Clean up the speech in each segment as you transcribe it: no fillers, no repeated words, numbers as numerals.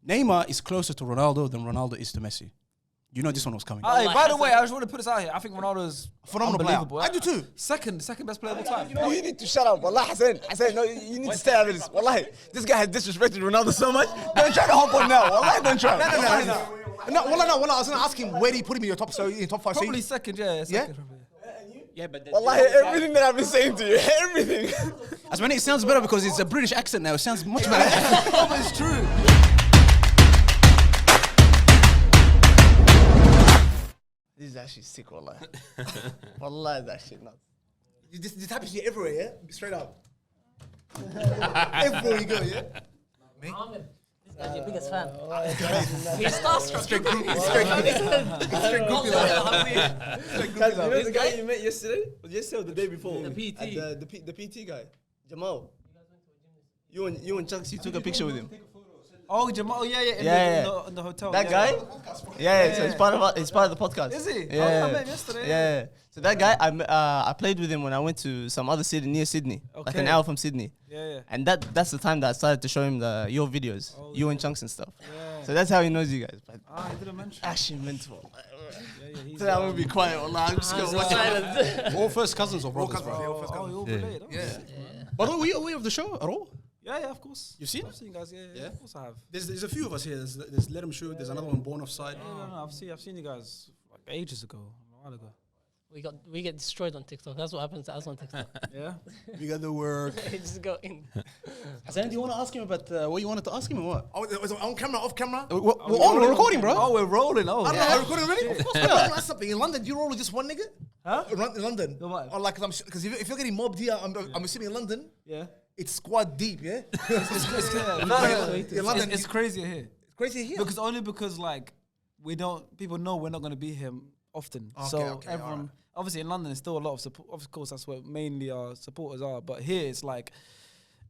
Neymar is closer to Ronaldo than Ronaldo is to Messi. You know this one was coming. By the way, I just want to put this out here. I think Ronaldo's Phenomenal unbelievable. player. I do too. Second best player of all time. You need to shut up. Wallah, Hassan, no, you need to stay out of this. Wallah, this guy has disrespected Ronaldo so much. Don't try to hop on now. Wallah, don't try. No. I was going to ask him where do you put him in your top 5. Probably second, yeah. Yeah, but Wallah, everything that I've been saying to you, everything. As many, it sounds better because it's a British accent now. It sounds much better. But it's true. This is actually sick, wallah. Wallah, that shit nuts. This happens to you everywhere, yeah? Straight up. Everywhere you go, yeah? Me? Aamir, this guy's your biggest fan. He's starstruck. Straight groupie. Straight groupie like that. You know the guy you met yesterday? Yesterday or the day before? The PT. The PT guy. Jamal. You and Chunks, you took a picture with him. Oh, Jamal, yeah. In the hotel. That guy? Yeah, so it's part of the podcast. Is he? Yeah. I met him yesterday. Yeah. So that guy, I played with him when I went to some other city near Sydney, like an hour from Sydney. Yeah. And that's the time that I started to show him your videos, you and Chunks and stuff. Yeah. So that's how he knows you guys. But I didn't mention. actually mental. He's So I'm gonna be quiet. Wallah, I'm just gonna watch it. All first cousins or brothers, bro. you're all related. Yeah. But were you aware of the show at all? Yeah, of course. You've seen I've seen guys, yeah, of course I have. There's a few of us here. There's Let Him Shoot. There's another one, Born Offside. No, I've seen you guys like ages ago, a while ago. We get destroyed on TikTok. That's what happens to us on TikTok. Yeah. We got the work. Just go in. Hassan, do you want to ask him about what you wanted to ask him or what? Oh, was it on camera, off camera? We're recording, bro. Oh, we're rolling. Oh, I don't know, are recording already? Of course, that's something. In London, do you roll with just one nigga? Huh? In London? What? Or like, because if you're getting mobbed here, I'm assuming in London, Yeah. it's squad deep, yeah? It's crazy here. Crazy here. Because like people know we're not going to be here often. So everyone, obviously in London, there's still a lot of support. Of course, that's where mainly our supporters are. But here, it's like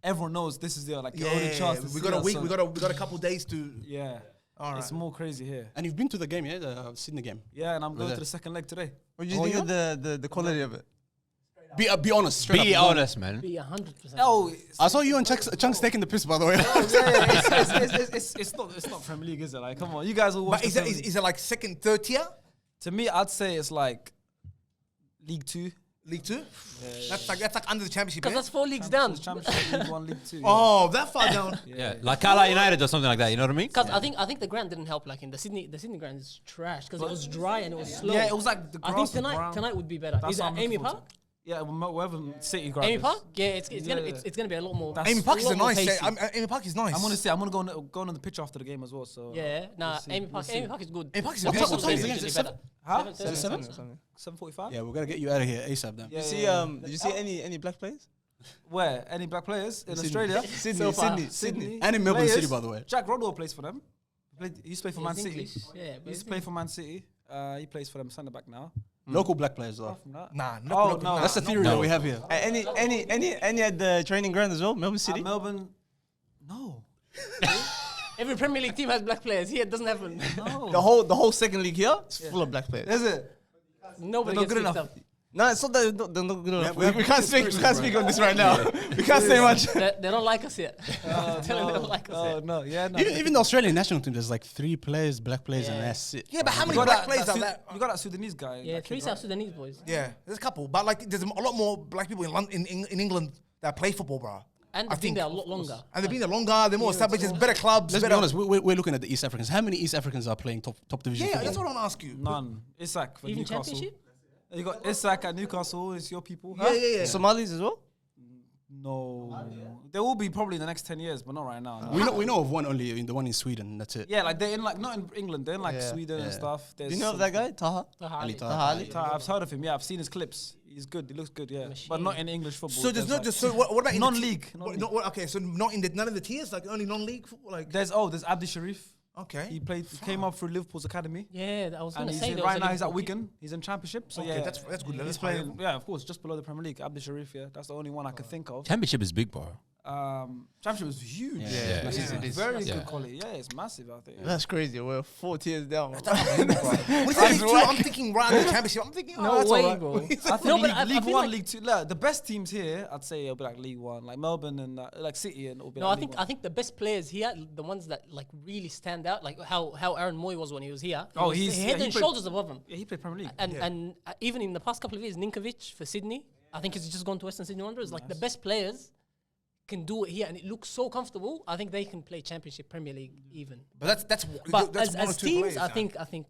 everyone knows this is their like your only chance. We got a week. We got a couple days to. Yeah. All right. It's more crazy here. And you've been to the game, yeah? The Sydney game. Yeah, and I'm going to the second leg today. What do you think of the quality of it? Be honest. Straight Be up. honest, man. Be 100%. Oh, I saw you and Chunks taking the piss, by the way. it's not Premier League, is it? Like, come on, you guys will watch. But is it like second, third tier? To me, I'd say it's like League 2. League 2? That's like under the championship. Because that's 4 leagues down. Championship, League 1, League 2. Oh, that far down. Yeah, like Carlo United or something like that. You know what I mean? Because I think the ground didn't help. Like in the Sydney ground is trash because it was dry and it was slow. Yeah, it was like the I grass think was brown. tonight would be better. That's Is it what I'm Amy looking forward Park? Yeah, wherever City ground Amy is. Park? Yeah, it's gonna be a lot more. Amy Park is a nice. pacey. Amy Park is nice. I'm gonna go on the pitch after the game as well. So Yeah, nah, we'll see, Amy Park is good. Amy Park is a What beautiful time is place. it usually better? Huh? 7:30? 7:45. Yeah, we're gonna get you out of here ASAP then. Yeah, Did you see any black players? Where? Any black players in Australia? Sydney. And in Melbourne Players. City, by the way. Jack Rodwell plays for them. He used to play for Man He's City. English. Yeah, He used to play for Man City. He plays for them centre back now. Local black players, though. Apart from that, Nah, no. That's the theory that we have here. Any at the training ground as well? Melbourne City? Melbourne. No. Every Premier League team has black players. Here it doesn't happen. No. The whole second league here is full of black players. Is it? Nobody They're gets not good picked enough. up. No, it's not that they're not good enough. we have We can't speak on this right now. We can't say much. They don't like us yet. Tell them they don't like us Oh yet. no. Yeah. No. Even the Australian national team, there's like 3 players, black players, and that's it. Yeah, but how You many got black that- players that are Su- that? You got that Sudanese guy. Yeah, that 3 kid, South right? Sudanese boys. Yeah, there's a couple, but like there's a lot more black people in London, in England that play football, bro. And I they've been think- there a lot longer. And they've been there longer. They're more established. There's better clubs. Let's be better. honest, we're looking at the East Africans. How many East Africans are playing top division Yeah, football? that's what I want to ask you. None. Isak for Even Newcastle. Championship? You got Isak at Newcastle. It's your people. Yeah. Somalis as well? No. There will be probably in the next 10 years, but not right now. No. We know of one only, the one in Sweden. That's it. Yeah, like they're in like not in England. They're in like Yeah. Sweden and stuff. Do you know of that guy? Taha? Ali Tahali. Taha. I've heard of him. Yeah, I've seen his clips. He's good. He looks good. Yeah, but not in English football. So there's no. So what about in the non-league? Okay, so not in none of the tiers, like only non-league football, like. There's Abdi Sharif. Okay. He came up through Liverpool's academy. Yeah, I was And going to he's say in, that. right now he's at Wigan. He's in Championship. So Okay, yeah, that's good. He's That's playing. Yeah, of course, just below the Premier League. Abdi Sharif. Yeah, that's the only one I can think of. Championship is big, bro. Championship was huge. Yeah, It is very Yeah. good quality. Yeah, it's massive, I think. That's crazy. We're 40 years down. I'm thinking right in the championship. I'm thinking, No that's way, all right. bro. I think No, but I League feel One, like- League Two. Like, the best teams here, I'd say it'll be like League One, like Melbourne and like City, and it'll be No, like I League think One. I think the best players here, the ones that like really stand out, like how Aaron Moy was when he was here. Oh, he was he's- head he and played- shoulders above him. Yeah, he played Premier League. And even in the past couple of years, Ninkovic for Sydney, I think he's just gone to Western Sydney Wanderers. Like the best players can do it here, and it looks so comfortable. I think they can play Championship, Premier League, even. But that's But that's one or as two teams, players, I man. think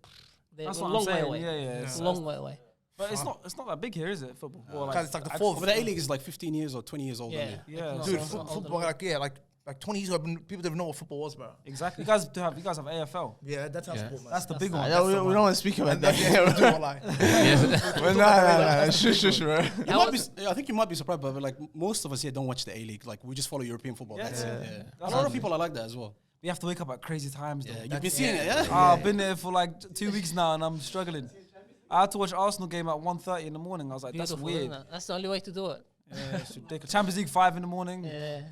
they're That's a what long I'm way saying. away. Yeah. It's a long way away. But it's not that big here, is it? Football. Or Because it's like the I- fourth. But the A-League is like 15 years or 20 years old. Yeah. Yeah. Yeah, It's Dude, not- it's not older football, than- like 20 years ago, people didn't know what football was, bro. exactly. You guys have AFL. Yeah, that's how sport, man. That's the big one. Yeah, we don't want to speak about that. No. Shush, bro. You might be, I think you might be surprised, but like most of us here don't watch the A-League. Like we just follow European football. Yeah. That's it. Yeah. That's A lot of it. people are like that as well. We have to wake up at crazy times. Yeah, Though. you've been seeing it, yeah? I've been there for like 2 weeks now, and I'm struggling. I had to watch Arsenal game at 1:30 in the morning. I was like, that's Beautiful, weird. isn't it? That's the only way to do it. Yeah, it's ridiculous. Champions League 5 in the morning. Yeah.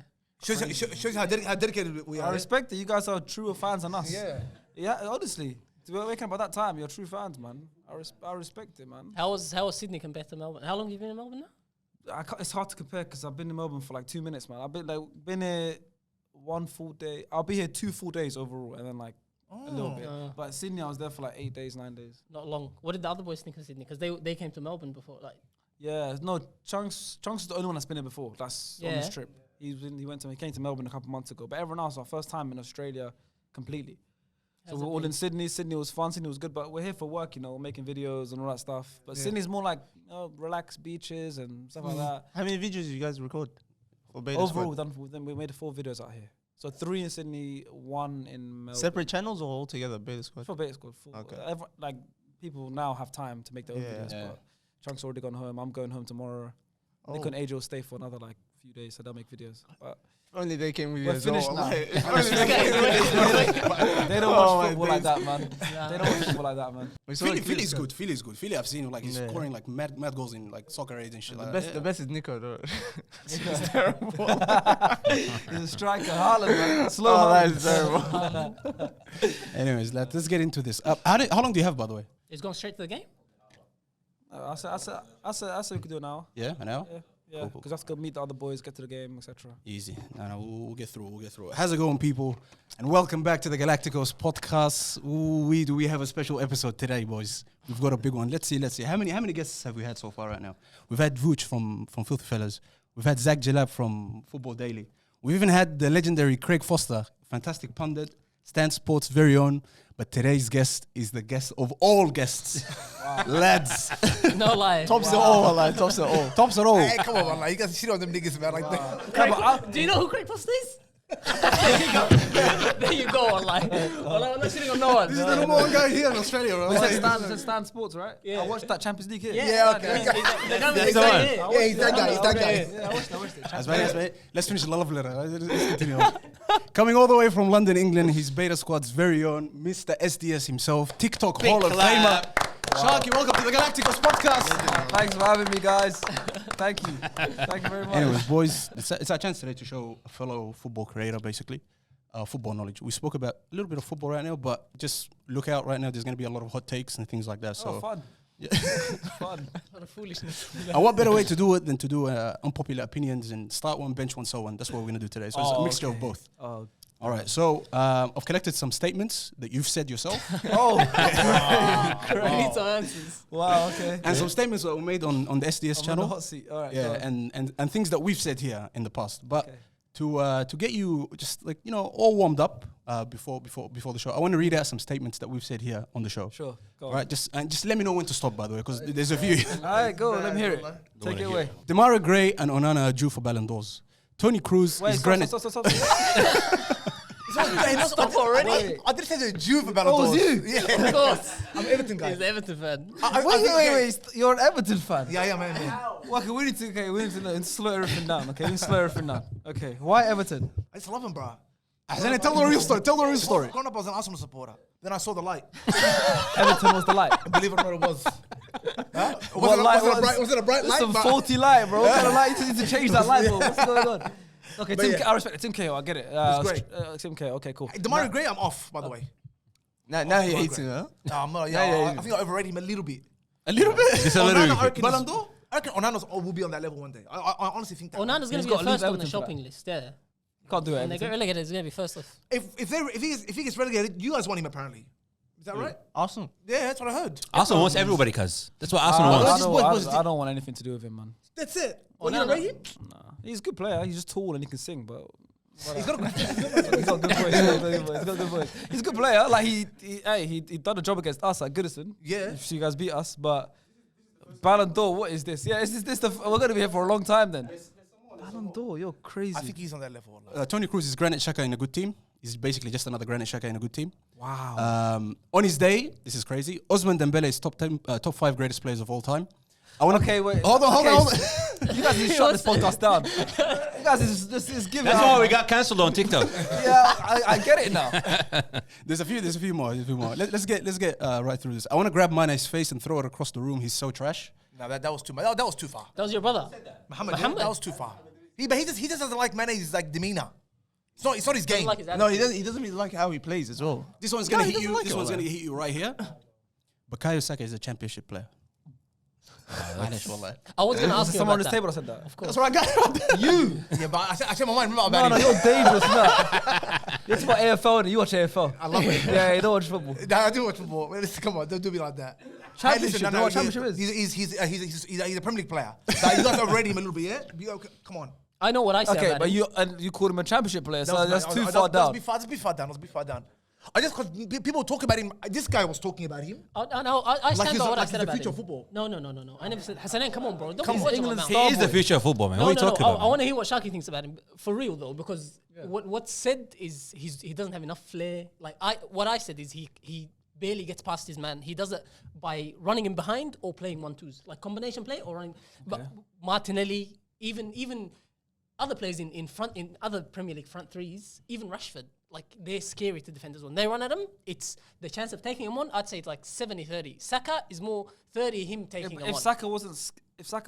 Shows you how dedicated we I are. respect it. You guys are truer fans than us. Yeah. Yeah, honestly. To be waking up at that time, you're true fans, man. I respect it, man. How was Sydney compared to Melbourne? How long have you been in Melbourne now? It's hard to compare because I've been in Melbourne for like 2 minutes, man. I've been here 1 full day. I'll be here 2 full days overall, and then like a little bit. But Sydney, I was there for like 8 days, 9 days. Not long. What did the other boys think of Sydney? Because they came to Melbourne before. Like, Yeah, no, Chunks is the only one that's been here before. That's on this Yeah. trip. He came to Melbourne a couple months ago. But everyone else, our first time in Australia completely. So How's we're it all been? in Sydney. Sydney was fun. Sydney was good, but we're here for work, making videos and all that stuff. But Sydney's more like relaxed beaches and stuff like that. How many videos you guys record for Beta Overall, Squad? we made 4 videos out here. So 3 in Sydney, 1 in Melbourne. Separate channels or all together Beta Squad? For Beta Squad. Okay. Like people now have time to make their own Yeah. videos. Yeah. But Chunk's already gone home. I'm going home tomorrow. Nick and AJ will stay for another like few days, so they'll make videos. But Only they came with you we're as well. finished now. Like, They don't Oh, watch my football like days. that, man. They don't watch football like that, man. we saw Philly, the clips, Philly's man. good. Philly's good. Philly, I've seen like he's Yeah. scoring like mad goals in like soccer aids and shit like The that. best is Nico though. He's a striker, Haaland, man. Slow Oh, that Haaland. is terrible. Anyways, let's get into this. How long do you have, by the way? it's going straight to the game. I said we could do it now. Yeah, an hour. Yeah, Cool. because I have to go meet the other boys, get to the game, etc. Easy. No, we'll get through. We'll get through. How's it going, people? And welcome back to the GalacticOz Podcast. Do we have a special episode today, boys? We've got a big one. Let's see. How many guests have we had so far right now? We've had Vooch from Filthy Fellas. We've had Zach Jalab from Football Daily. We've even had the legendary Craig Foster, fantastic pundit, Stan Sports' very own. But today's guest is the guest of all guests. Lads. No lie. Tops it all, like tops it all. Tops it all. Hey, come on, man. Like, you guys shit on them niggas, man. Like that. Do you know who Craig Foster is? There you go, online. I'm not sitting on no one. This is the number one guy here in Australia, bro. It's at Stan Sports, right? Yeah. I watched that Champions League here. Yeah, okay. The guy with That's the the guy one. here. Yeah, he's that guy. He's that guy. Yeah, I watched it. That's right. Let's finish the love letter. Let's continue on. Coming all the way from London, England, his Beta Squad's very own Mr. SDS himself, TikTok Hall of Famer. Sharky, welcome to the GalacticOz Podcast. Thanks for having me, guys. Thank you. Thank you very much. Anyways, boys, it's our chance today to show a fellow football creator, basically, football knowledge. We spoke about a little bit of football right now, but just look out right now. There's going to be a lot of hot takes and things like that. So, fun. Yeah. Fun. What a foolishness. And what better way to do it than to do unpopular opinions and start one, bench one, so on. That's what we're going to do today. So it's a mixture of both. Oh. All right. So I've collected some statements that you've said yourself. We need some answers. Wow, okay. And some statements that were made on the SDS I'm on the channel. hot seat. All right. Yeah, go on. and things that we've said here in the past. But Okay. to get you just like, all warmed up before the show, I want to read out some statements that we've said here on the show. Sure. Go All on. right, just let me know when to stop, by the way, because there's a few. All right, go. Let me hear it. Take it away. Demara Gray and Onana are due for Ballon d'Ors. Tony Cruz Wait, is granted. stop. Stop already. Wait. I did say the Jew for Ballon d'Ors. Yeah. Of course. I'm Everton guy. He's the Everton fan. Wait. You're an Everton fan. Yeah, man. Okay, we need to know. Slow everything down. Okay, we need to slow everything down. Okay, why Everton? I just love him, bro. Hassan, tell the real story. Tell the real story. Growing up, I was an Arsenal supporter. Then I saw the light. Everton was the light. Believe it or not, it was. Huh? What light Was it a bright light? Some bro? faulty light, bro. What kind of light? You need to change that light, bro. What's going on? Okay, But Tim. yeah. I respect it. Tim Cahill. I get it. great. Tim Cahill. Okay, cool. Demarai Gray, I'm off, by the way. Now he hates him, huh? No, I'm not. Yeah, Yeah, yeah, I yeah. think I overrated him a little bit. A little bit. Just a little Onana, I bit. reckon I reckon Onana's will be on that level one day. I honestly think that. Onana's going He's to be gotta a leave first on the Everton for shopping list. Yeah. Can't do it. When they get Everton. relegated, it's going to be first list. If he gets relegated, you guys want him apparently. Is that right? Arsenal. Yeah, that's what I heard. Arsenal wants everybody, cuz. That's what Arsenal wants. I don't want anything to do with him, man. That's it. Well, Onana. you rate him? Nah. He's a good player. He's just tall and he can sing, but. He's got a good. He's got a good voice. He's got a good voice. He's a good player. Like he done a job against us at Goodison. Yeah. If you guys beat us, but Ballon d'Or, what is this? Yeah, is this we're gonna be here for a long time then. Ballon d'Or, you're crazy. I think he's on that level. Like. Tony Cruz is Granit Xhaka in a good team. He's basically just another Granit Xhaka in a good team. Wow. On his day, this is crazy. Osman Dembele is top 5 greatest players of all time. Okay, wait. Hold on. You guys need to shut this podcast down. You guys just give it. That's why we got cancelled on TikTok. Yeah, I get it now. There's a few more. Let's get right through this. I want to grab Mane's face and throw it across the room. He's so trash. No, that was too much. That was too far. That was your brother. Muhammad, Muhammad? that was too far. But he just doesn't like Mane's like demeanor. It's not his game. Like his No, attitude. he doesn't really like how he plays as well. This one's gonna he hit doesn't you. like This it, one's wallah. gonna hit you right here. Bukayo Saka is a championship player. I was going to ask you Someone on about this that. table said that. Of course. That's what I got. You. Yeah, but I said my mind. Remember No, about him. you're dangerous, man. You talk about AFL and you watch AFL. I love it. Yeah, you don't watch football. Nah, I do watch football. Listen, come on, don't do me like that. Championship, Hey, you know what championship is? He's a Premier League player. Like, you guys are rating him a little bit, yeah? Come on. I know what I said Okay, about but him. you called him a championship player, so That was- that's too that- far down. That's a bit far down. I just because people talk about him. This guy was talking about him. I Like stand he's by what like I he's said the about future him. of football. No. I never said. Hassanin, come on, bro. Don't Come be on. watching my England's mouth. He is the future of football, man. No, What are you talking I about? want to hear what Sharky thinks about him for real though, because what's said is he doesn't have enough flair. Like what I said is he barely gets past his man. He does it by running him behind or playing 1-2s, like combination play or running. But Martinelli, even other players in front in other Premier League front threes, even Rashford, like they're scary to defend as well. When they run at him, it's the chance of taking him on. I'd say it's like 70-30. Saka is more 30 him taking him If on. Saka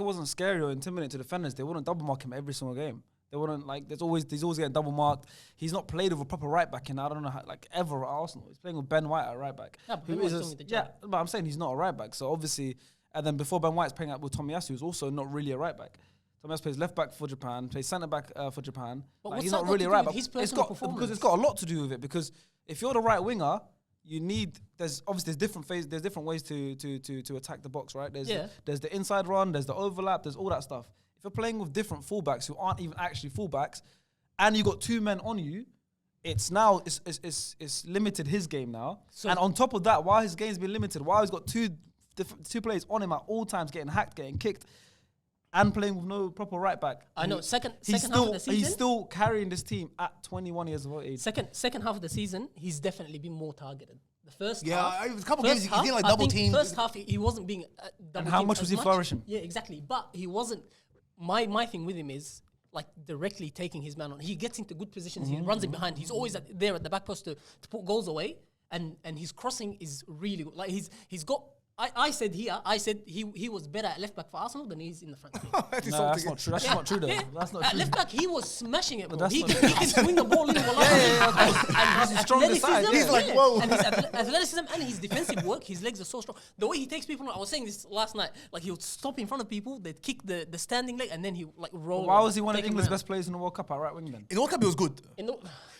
wasn't scary or intimidating to defenders, they wouldn't double mark him every single game. They wouldn't he's always getting double marked. He's not played with a proper right back, and I don't know how ever at Arsenal. He's playing with Ben White at right back. Yeah, but Ben White's doing the job. But I'm saying he's not a right back. So obviously, and then before Ben White's playing out with Tomiyasu, who's also not really a right back. Tomiyasu plays left back for Japan, plays centre back for Japan. But Like, what's he's that not got really to a do right with back. his It's personal got performance? because it's got a lot to do with it. Because if you're the right winger, you need there's different ways to attack the box, right? There's the inside run, there's the overlap, there's all that stuff. If you're playing with different fullbacks who aren't even actually fullbacks, and you got two men on you, it's limited his game now. So and on top of that, while his game's been limited, while he's got two players on him at all times, getting hacked, getting kicked, and playing with no proper right back. I know. Second He's half of the season. he's still carrying this team at 21 years of age. Second half of the season, he's definitely been more targeted. The first Yeah, half, it was a couple first games he's half, getting like I double think teamed. First half, he wasn't being double how teamed much as was he flourishing? Yeah, exactly. But he wasn't. My thing with him is like directly taking his man on. He gets into good positions. He runs in behind. He's always there at the back post to put goals away. And his crossing is really good. Like he's got. I said he was better at left back for Arsenal than he is in the front. No, that's not true. That's not true though. Yeah. That's not At true. left back, he was smashing it, bro. that's He not can swing the ball in. And his strongest side. athleticism, He's like, whoa. And his athleticism and his defensive work, his legs are so strong. The way he takes people, I was saying this last night, like he would stop in front of people, they'd kick the standing leg, and then he like roll. Why was he one of take them England's around. best players in the World Cup at right wing then? In the World Cup, it was good. In the-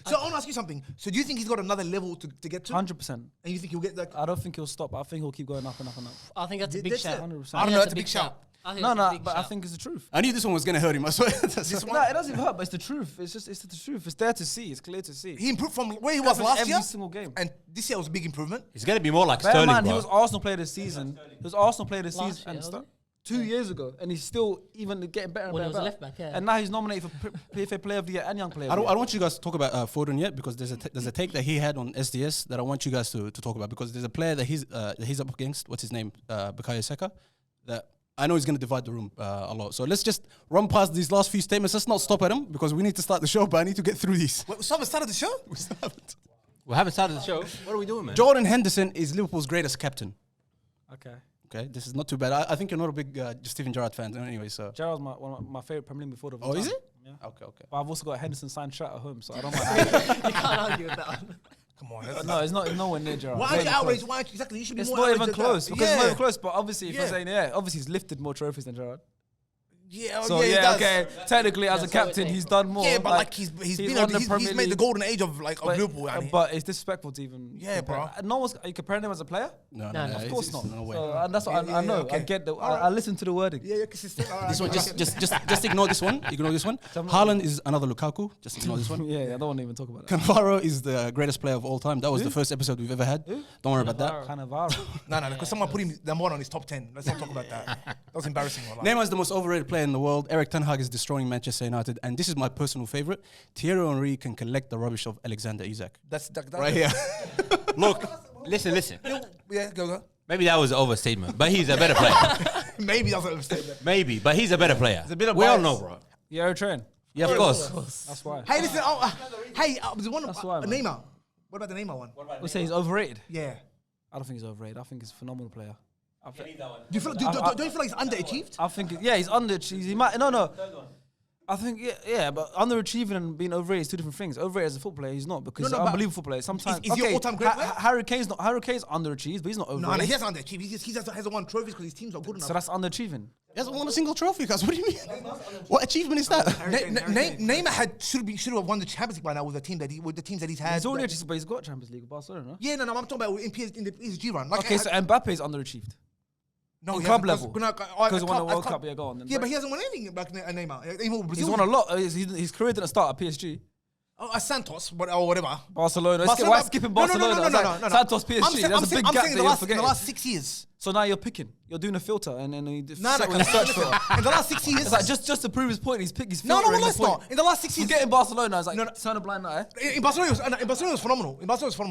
So I want to ask you something. So do you think he's got another level to get to? 100%. And you think he'll get like? I don't think he'll stop. I think he'll keep going up and up and up. I think that's a big That's shout. it. 100%. I don't know. That's a big shout. I think No, that's a no, big but I shout. think it's the truth. I knew this one was gonna hurt him. I swear. No, it doesn't even hurt, but it's the truth. It's the truth. It's there to see. It's clear to see. He improved from where he was last every year, single game. and this year was a big improvement. He's gonna be more like Bear Sterling, man, he bro. was Arsenal player this season. He was Arsenal player this Last season year, and wasn't 2 years ago, and he's still even getting better and When he better. was a better. left back, yeah. And now he's nominated for PFA Player of the Year and Young Player. I of the don't Year. want you guys to talk about Foden yet because there's a take that he had on SDS that I want you guys to talk about because there's a player that he's up against. What's his name? Bukayo Saka. That I know he's going to divide the room a lot. So let's just run past these last few statements. Let's not stop at them because we need to start the show. But I need to get through these. Wait, someone started the show. We haven't started the show. What are we doing, man? Jordan Henderson is Liverpool's greatest captain. Okay. Okay, this is not too bad. I think you're not a big Steven Gerrard fan anyway. So Gerrard's one of my favorite Premier League midfielder. of all Oh, is time. it? Okay. But I've also got a Henderson signed shirt at home, so I don't mind. You can't argue with that one. Come on. But no, it's not nowhere near Gerrard. Why aren't you outraged? Why aren't you exactly? You should be It's more not outraged even at close that. because it's not even close. But obviously, if you're Yeah. saying obviously he's lifted more trophies than Gerrard. Yeah, So he yeah, does. okay. Technically, as a That's what captain, it he's is. done more. Yeah, but like he's Premier made the League. golden age of Liverpool. But it's disrespectful to even. Yeah, bro. No one's. Are you comparing him as a player? No, of course not. No way. So, and that's what I know. okay. I get I listen to the wording. Yeah, consistent. All right. This one, just ignore this one. Ignore this one. Haaland is another Lukaku. Just ignore this one. Yeah, I don't want to even talk about that. Cannavaro is the greatest player of all time. That was the first episode we've ever had. Don't worry about that. Cannavaro. No, because someone put him number 1 on his top 10. Let's not talk about that. That was embarrassing. Neymar is the most overrated player in the world. Eric Ten Hag is destroying Manchester United, and this is my personal favorite. Thierry Henry can collect the rubbish of Alexander Isak. That's Right here. Look, listen. Yeah, go. Maybe that was an overstatement, but he's a better player. Maybe that's what I'm saying. Maybe, but he's a better player. a bit of We all bias. know, bro. Yeah, train. Yeah, of course. That's why. Hey, listen. There's one. That's why, man. Neymar. What about the Neymar one? We say he's overrated. Yeah. I don't think he's overrated. I think he's a phenomenal player. Do you feel? Don't you feel like he's underachieved? I think he's underachieved. He might no. I think but underachieving and being overrated is two different things. Overrated as a footballer, he's not because he's an but unbelievable footballer. Sometimes is he an all-time great player? Harry Kane's underachieved, but he's not overrated. No, he hasn't underachieved. He hasn't won trophies because his team's not good enough. So that's underachieving. He hasn't won a single trophy, guys. What do you mean? What achievement is that? Neymar should have won the Champions League by now with the teams that he's had. He's already achieved, but he's got Champions League with Barcelona. Yeah, no, I'm talking about in the PSG run. Like, Okay, so Mbappe is underachieved. no, on he club hasn't, level. Because he won a World Cup, yeah, go on. Then. Yeah, but he hasn't won anything back Neymar. Even He's won a lot. His career didn't start at PSG. At Santos, or whatever. Barcelona. Why skipping Barcelona? No. Santos, PSG. There's a big gap saying there you're forgetting. in the last 6 years. So now you're picking. You're doing a filter and then you No, search filter. in the last 6 years. It's like just to prove his point, he's picked his filter. No, let's not. In the last 6 You years. get in Barcelona, it's like turn a blind eye. In Barcelona, it was phenomenal.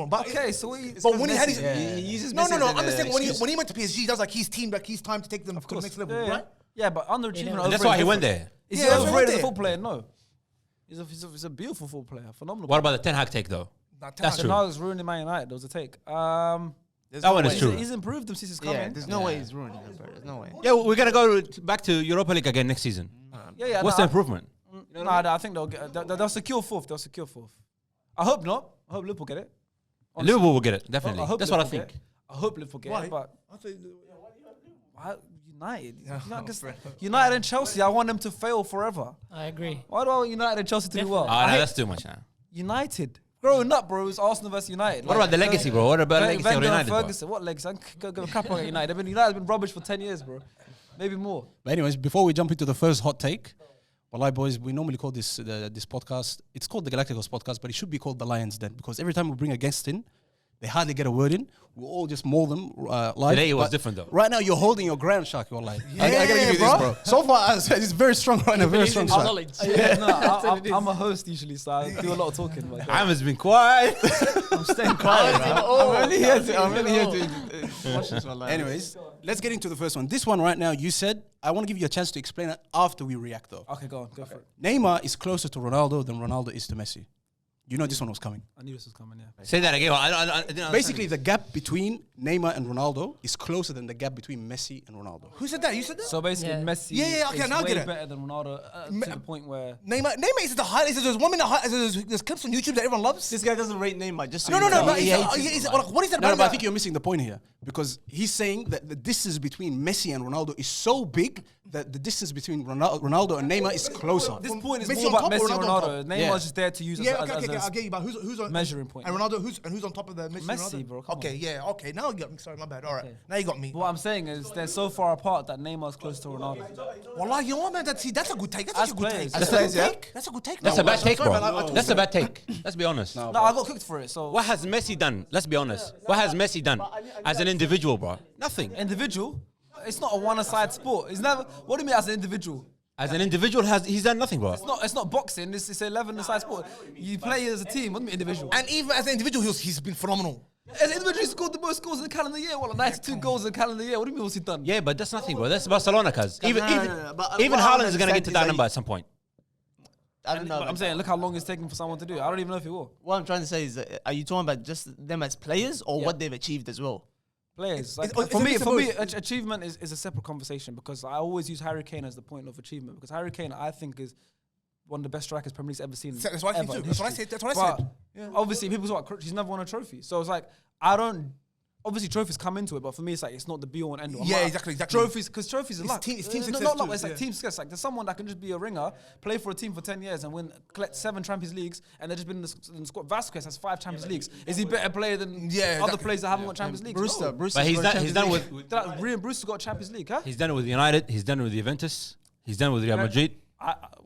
But Okay, so but when he had his He uses no, Messi as I'm an just saying when excuse. he went to PSG, that was like his team, like his time to take them to the next level, right? Yeah, but underachievement. And that's why he went there. Is Yeah, he that's why he overrated went as a there. football player? No. He's a beautiful football player. Phenomenal. What about the Ten Hag take, though? That's true. Now it's ruining Man United. There was a take. There's That no one is way. true. He's improved them since he's coming. Yeah, there's no way he's ruining him, bro. There's no way. Yeah, we're gonna go back to Europa League again next season. Yeah. What's the improvement? I think they'll secure fourth. I hope not. I hope Liverpool get it. Honestly. Liverpool will get it, definitely. I hope That's what I Liverpool think. get it. I hope Liverpool get it, but Why? United and Chelsea, I want them to fail forever. I agree. Why do I want United and Chelsea to do well? Oh, no, that's too much now. United. Growing up, bro, it's Arsenal versus United. What about the legacy, bro? What about the legacy of Wenger and United, bro? Ferguson, what legacy? I'm going to cap on United. United's been rubbish for 10 years, bro. Maybe more. But anyways, before we jump into the first hot take, well, boys, we normally call this this podcast, it's called the GalacticOz Podcast, but it should be called the Lions Den, because every time we bring a guest in, they hardly get a word in. We all just maul them live. Today it was But different, though. Right now, you're holding your ground, Sharky. Wallahi. I gotta give you bro. this, bro. So far, it's very strong right now. Very strong. Sharky. Knowledge. I'm a host usually, so I do a lot of talking. But Iman's been quiet. I'm staying quiet. I'm really here to watch this one. Anyways, let's get into the first one. This one right now, you said, I want to give you a chance to explain it after we react, though. Okay, go on. Go for it. Neymar is closer to Ronaldo than Ronaldo is to Messi. You know this one was coming. I knew this was coming, yeah. Say that again. I didn't understand. Basically, the gap between Neymar and Ronaldo is closer than the gap between Messi and Ronaldo. Who said that? You said that? So basically, Yeah. Messi okay, is now I way get it. better than Ronaldo to the point where... Neymar is the highlight. There's 1 minute there's clips on YouTube that everyone loves. This guy doesn't rate Neymar. Just so No, you know. but He hates him. what is that No, about but I that? think you're missing the point here, because he's saying that the distance between Messi and Ronaldo is so big that the distance between Ronaldo and Neymar is closer. This point is Messi more on about top or Messi and Ronaldo on Ronaldo. top? Neymar's Yeah. just there to use Yeah, as okay, a I get you, but who's on measuring point. And Ronaldo, who's on top of the Messi? Messi, and Ronaldo? bro, come Okay, yeah, okay. Now you got me. Sorry, my bad. All right, now you got me. What I'm saying is they're so far apart that Neymar's close to Ronaldo. Wallah, you know what, man? That's a good take. That's As a good players. take. As That's a good players, yeah? take. That's a good take. That's No, a bad sorry, take, bro. man, I That's a bad take. Let's be honest. No, I got cooked for it. So What has Messi done? Let's be honest. What has Messi done as an individual, bro? Nothing. individual, it's not a one-side sport. It's never. What do you mean as an individual? As an individual, he's done nothing, bro. It's not boxing. It's 11-side sport. You play as a team. What do you mean individual? And even as an individual, he's been phenomenal. As an individual, he scored the most goals in the calendar year. Well, 92 goals in the calendar year. What do you mean what's he done? Yeah, but that's nothing, bro. That's Barcelona, cuz. Even But even what I Haaland is gonna get to understand that is number that at some point. I don't know. I'm saying, look how long it's taken for someone to do it. I don't even know if he will. What I'm trying to say is, are you talking about just them as players or what they've achieved as well? Players. Like, It's for a me, mix of both. achievement is a separate conversation because I always use Harry Kane as the point of achievement because Harry Kane, I think, is one of the best strikers Premier League's ever seen. That's what I ever think in too. That's what I history. said. That's what I said. But obviously, people talk about he's never won a trophy. So it's like, obviously trophies come into it, but for me, it's like, it's not the be all and end all. Yeah, exactly. Trophies, because trophies are luck. It's team success Not luck, too, it's like yeah. team success. Like, there's someone that can just be a ringer, play for a team for 10 years and collect 7 Champions Leagues, and they've just been in the squad. Vasquez has 5 Champions Leagues. Is he better player than other players that haven't got Champions Leagues? Brewster. But he's done with Ryan Brewster's got a Champions League, huh? he's done it with United. He's done it with Juventus. He's done it with Real Madrid.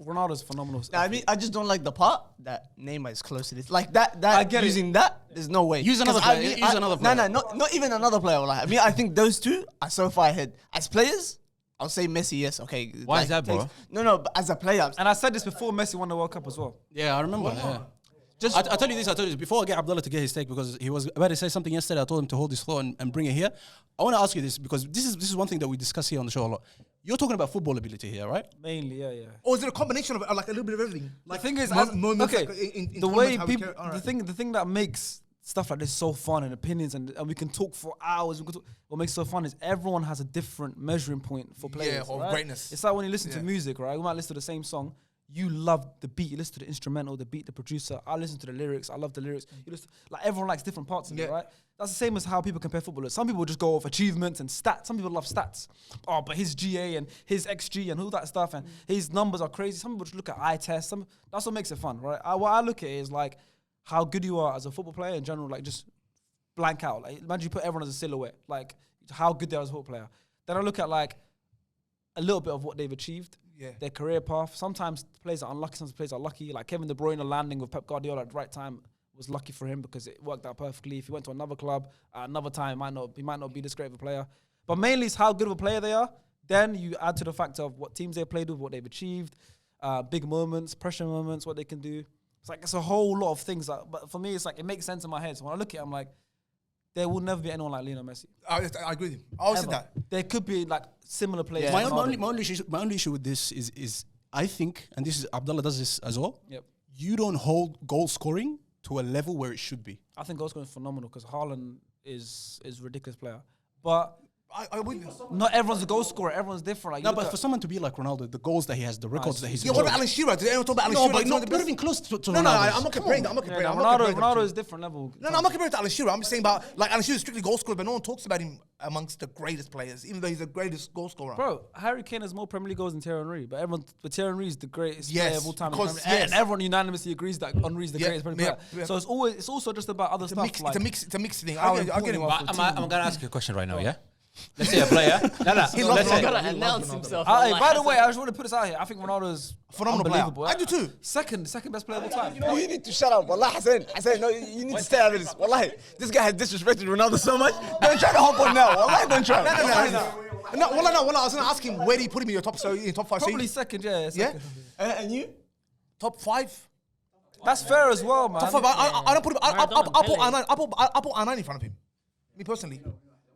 Ronaldo's phenomenal. I mean, I just don't like the part that Neymar is close to this. Like that I get using that, there's no way. Use another 'Cause player, use another player. No, not even another player. Like, I mean, I think those two are so far ahead. As players, I'll say Messi, yes, okay. Why is that, bro? No, but as a player, And I said this before Messi won the World Cup as well. Yeah, I remember. Yeah. Just, I tell you this. Before I get Abdullah to get his take, because he was about to say something yesterday. I told him to hold his thought and bring it here. I want to ask you this, because this is one thing that we discuss here on the show a lot. You're talking about football ability here, right? Mainly, yeah. Or is it a combination of like a little bit of everything? The thing is, moments, okay, like, in the way comments, how we people, care- the thing that makes stuff like this so fun and opinions and we can talk for hours. What makes it so fun is everyone has a different measuring point for players. of right? greatness. It's like when you listen to music, right? We might listen to the same song. You love the beat. You listen to the instrumental, the beat, the producer. I listen to the lyrics. I love the lyrics. You listen, like everyone likes different parts of it, right? That's the same as how people compare footballers. Some people just go off achievements and stats. Some people love stats. Oh, but his GA and his XG and all that stuff and his numbers are crazy. Some people just look at eye tests. That's what makes it fun, right? What I look at is like how good you are as a football player in general. Like just blank out. Like imagine you put everyone as a silhouette. Like how good they are as a football player. Then I look at like a little bit of what they've achieved. Their career path. Sometimes players are unlucky, sometimes players are lucky. Like Kevin De Bruyne landing with Pep Guardiola at the right time was lucky for him because it worked out perfectly. If he went to another club at another time, he might not be this great of a player. But mainly it's how good of a player they are. Then you add to the factor of what teams they've played with, what they've achieved, big moments, pressure moments, what they can do. It's a whole lot of things. But for me, it's like it makes sense in my head. So when I look at it, I'm like, there will never be anyone like Lionel Messi. I agree with you. I always said that. There could be like similar players. My only issue with this is I think, and this is Abdullah does this as well. Yep. You don't hold goal scoring to a level where it should be. I think goal scoring is phenomenal because Haaland is a ridiculous player. But I wouldn't. not everyone's a goal scorer. Everyone's different. Like, No, but for someone to be like Ronaldo, the goals that he has, the records that he's Yeah, what about Alan Shearer? Did anyone talk about Alan No, Shearer? but He's one of the not best. even close to Ronaldo. No, I'm not comparing. I'm not comparing. I'm not comparing. Ronaldo is a different level. No, I'm not comparing to Alan Shearer. I'm just saying about like Alan Shearer's strictly goal scorer, but no one talks about him amongst the greatest players, even though he's the greatest goal scorer. Bro, Harry Kane has more Premier League goals than Thierry Henry, but Thierry Henry is the greatest player of all time. And everyone unanimously agrees that Henry is the greatest Premier League player. So it's also just about other stuff. It's a mix thing. how I get it. important I'm gonna ask you a question right now, yeah? Let's say a player. Let's He's say got to announce himself. By the way, I just want to put this out here. I think Ronaldo's Phenomenal player. unbelievable. I do too. Second best player of all time. No, you need to shut up. Wallah, Hassan, no, you need to stay out of this. Wallahi, this guy has disrespected Ronaldo so much. Don't try to hop on now. Wallahi, don't try. No. I was gonna ask him where do you put him in your top 5? Probably second, yeah. Second. And you? Top 5. That's fair as well, man. Top 5. I don't put him. I put R9 in front of him. Me personally.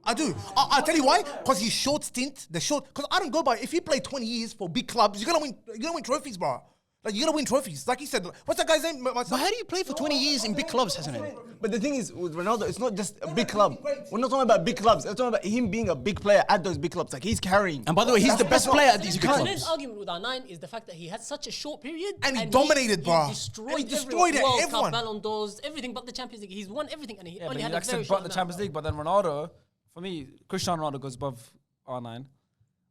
I do. I'll tell you why. Because he's short stint. Because I don't go by. If you play 20 years for big clubs, you're gonna win trophies, bro. Like you're gonna win trophies. Like he said. What's that guy's name? But how do you play for 20 years in big clubs, hasn't it? But the thing is, with Ronaldo, it's not just a big club. We're not talking about big clubs. We're talking about him being a big player at those big clubs. Like he's carrying. And by the way, he's the best player at these big Today's clubs. argument with R9 is the fact that he had such a short period And he dominated, bro. He destroyed, And he destroyed everyone. World everyone. Cup, Ballon d'Ors, everything but the Champions League. He's won everything, and he Yeah, only but had a very but short the amount. Champions League. But then Ronaldo, for me, Cristiano Ronaldo goes above R9.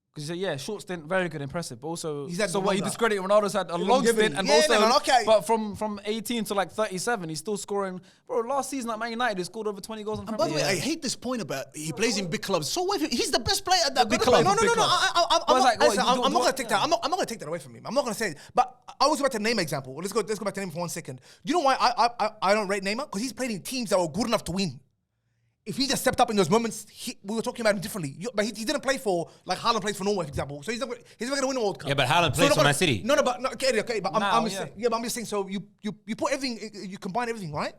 Because he said, short stint, very good, impressive. But also, He's had so the what you longer. discredit Ronaldo's had a long longevity. stint, and Yeah, also, no, okay. but from 18 to like 37, he's still scoring. Bro, last season at Man United, he scored over 20 goals in And Premier by the way, League. I hate this point about he plays in big clubs. So what if he's the best player at that big club? No. Big club. I'm like, not what, gonna take that. I'm not gonna take that away from him. I'm not gonna say it. But I was about to name an example. Let's go back to Neymar for 1 second. Do you know why I don't rate Neymar? Because he's played in teams that were good enough to win. If he just stepped up in those moments, we were talking about him differently. But he didn't play for, like Haaland plays for Norway, for example. So he's not going to win a World Cup. Yeah, but Haaland plays for Man City. Okay. But I'm just yeah. saying. Yeah, but I'm just saying. So you put everything, you combine everything, right?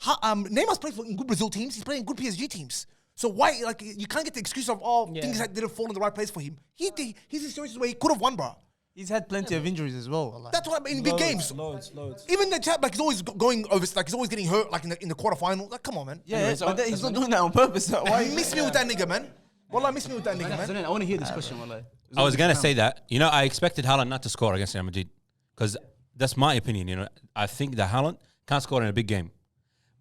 Neymar's played for good Brazil teams. He's playing good PSG teams. So why, like, you can't get the excuse of things that didn't fall in the right place for him. He's in situations where he could have won, bro. He's had plenty of injuries as well. Wallahi. That's what I mean in big games. Loads. Even the chat, like he's always going over, like he's always getting hurt, like in the quarterfinal. Like, come on, man. Yeah, but he's not doing that on purpose. So why? Miss me with that nigga, man. Wallah, miss me with that nigga, man. I want to hear this question, Wallah. I was gonna say that. You know, I expected Haaland not to score against Real Madrid because that's my opinion. You know, I think that Haaland can't score in a big game.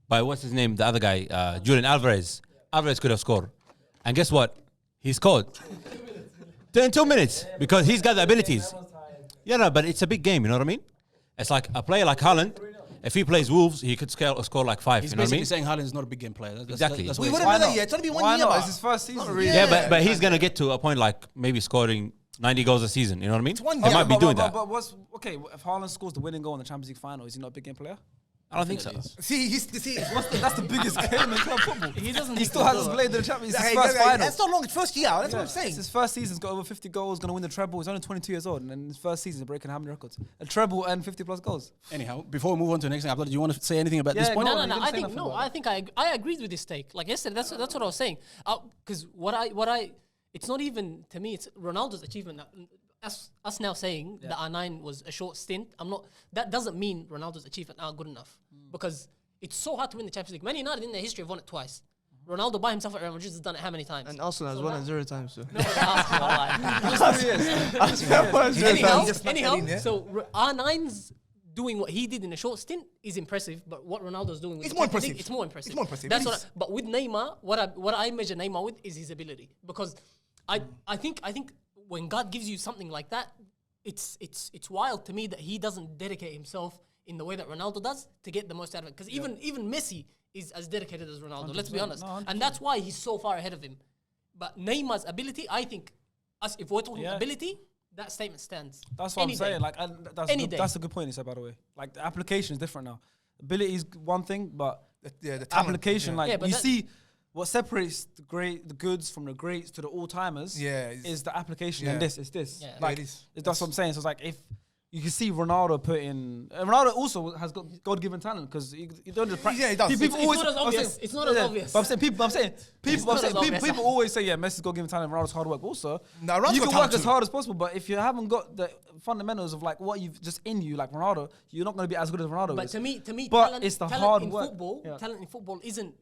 But what's his name? The other guy, Julian Alvarez. Alvarez could have scored, and guess what? He scored in 2 minutes because he's got the abilities. Yeah, no, but it's a big game. You know what I mean? It's like a player like Haaland. If he plays Wolves, he could score like 5. He's you know what I basically mean? saying Haaland's not a big game player. Exactly. That's We what wouldn't know that yet. It's only been 1 year. Not? But It's his first season. Yeah, but he's gonna get to a point like maybe scoring 90 goals a season. You know what I mean? It's 1 He year. might be doing that. But what's okay? If Haaland scores the winning goal in the Champions League final, is he not a big game player? I don't think so. See, That's the biggest game in club football. He doesn't. He still hasn't played in the Champions League. Hey, It's his first final. that's not long. It's first year. That's what I'm saying. It's his first season. He's got over 50 goals. Going to win the treble. He's only 22 years old, and in his first season, he's breaking how many records? A treble and 50+ goals. Anyhow, before we move on to the next thing, Abdullah, do you want to say anything about this Yeah, point? go No, on, no, you no. didn't say nothing about I think I agreed with this take. Like yesterday, that's what I was saying. Because it's not even to me. It's Ronaldo's achievement. Now. Us now saying that R9 was a short stint. That doesn't mean Ronaldo's achievement are good enough because it's so hard to win the Champions League. Man United in their history have won it twice. Ronaldo by himself at Real Madrid has done it how many times? And Arsenal has won it 0 times. So. Anyhow, so R9's doing what he did in a short stint is impressive, but what Ronaldo's doing with It's the more Champions impressive. League, it's more impressive. It's more impressive. That's It what. is. But with Neymar, what I measure Neymar with is his ability because I think when God gives you something like that, it's wild to me that he doesn't dedicate himself in the way that Ronaldo does to get the most out of it. Because even Messi is as dedicated as Ronaldo. Let's be honest, and that's why he's so far ahead of him. But Neymar's ability, I think, if we're talking ability, that statement stands. That's what I'm saying. Like, and that's a good point you said, by the way. Like, the application is different now. Ability is one thing, but the talent, application, yeah. like, you see what separates the goods from the greats to the all-timers is the application, and this is this. Yeah. Like, it is. that's what I'm saying. So it's like, if you can see Ronaldo put in... Ronaldo also has got God-given talent because you don't just practice. Yeah, he does. People It's always, not as I'm obvious. saying- It's not as yeah, obvious. But I'm saying people always say, yeah, Messi's God-given talent, Ronaldo's hard work. Also, No, Ronaldo's you got can talent work as too. hard as possible, but if you haven't got the fundamentals of like what you've just in you, like Ronaldo, you're not going to be as good as Ronaldo But is. to me, But talent, it's the talent hard in work. football. Yeah. Talent in football isn't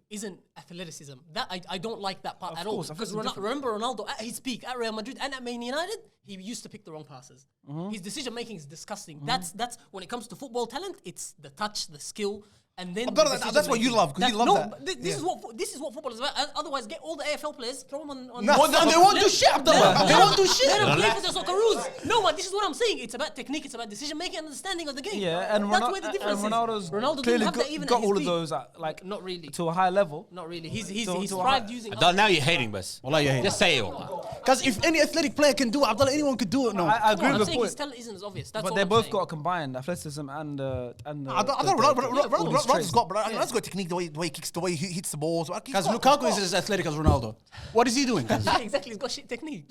athleticism. That I don't like that part Of at course, all. I think Because it's different. remember Ronaldo at his peak at Real Madrid and at Man United, he used to pick the wrong passes. His decision making is disgusting. That's when it comes to football talent, it's the touch, the skill. And then That's what you love, 'cause you love that. But this is what football is about. Otherwise, get all the AFL players, throw them on. No, and they won't do shit, Abdullah. They won't do shit. Let them play for the Socceroos. No, man, this is what I'm saying. It's about technique. It's about decision making and understanding of the game. Yeah, and that's where the difference Ronaldo's is. Ronaldo clearly didn't have that even got at his all of peak. those at, like Not really. to a high level. Not really. He's to thrived using. Now you're hating, Bas. Wallah, you're hating. Just say it. Wallah. Because if any athletic player can do it, Abdullah, anyone could do it. No. I agree I'm with the saying his point. talent isn't as obvious. That's But all they I'm both saying. got combined athleticism and I don't the Ronaldo's got, but Yeah. Ronaldo's got technique, the way he kicks, the way he hits the balls. Because Lukaku is as athletic as Ronaldo. What is he doing? Yeah, exactly. He's got shit technique.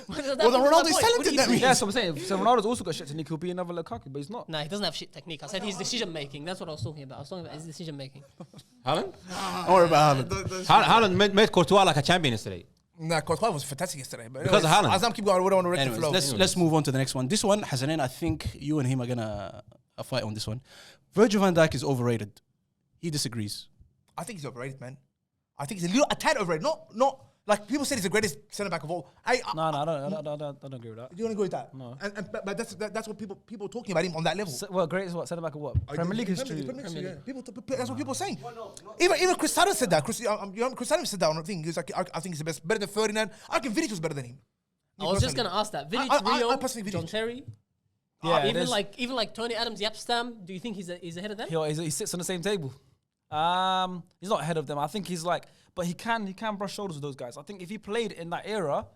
Well, then Ronaldo is talented, that means. Yeah, so I'm saying. So Ronaldo's also got shit technique. He'll be another Lukaku, but he's not. Nah, he doesn't have shit technique. I said his decision making. That's what I was talking about. I was talking about his decision making. Haaland? Don't worry about Haaland. Haaland made Courtois like a champion yesterday. Nah, Courtois was fantastic yesterday. But Because of Haaland. As I'm keep going, we don't want to wreck the flow. Anyways, let's move on to the next one. This one, Hassanin, I think you and him are gonna fight on this one. Virgil van Dijk is overrated. He disagrees. I think he's overrated, man. I think he's a tad overrated. Not like people say he's the greatest centre back of all. No, I don't agree with that. You don't agree with that? No. But that's what people are talking about him on that level. Well, great is what centre back of what? Premier League history. That's what people are saying. Even Cristiano said that. Cristiano said that on the thing. He was like, I think he's the best, better than Ferdinand. I reckon Vidic was better than him. I was just gonna ask that. Vidic, I Rio, personally John Vidic. Terry. Yeah, Even like Tony Adams, Yapstam. Do you think he's ahead of them? he sits on the same table. He's not ahead of them. I think he's like, but he can brush shoulders with those guys. I think if he played in that era.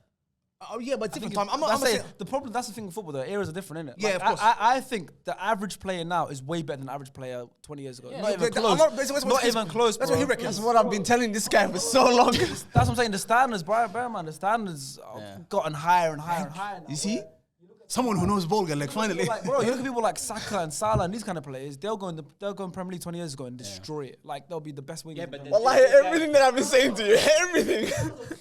Oh yeah, but different time. That's the thing with football. The eras are different, innit? Yeah, Like, of course. I think the average player now is way better than the average player 20 years ago. Yeah. Not Yeah, even I'm close. not- Not even close. That's bro. what he reckons. That's what I've been telling this guy for so long. That's what I'm saying. The standards, Brian Bearman, the standards have gotten higher and higher and higher. Now, You see? Someone who knows ball, like finally. Like, bro, you look at people like Saka and Salah and these kind of players. They'll go in Premier League 20 years ago and destroy it. Like they'll be the best wingers. Yeah, Wallahi, everything that I've been saying to you, everything.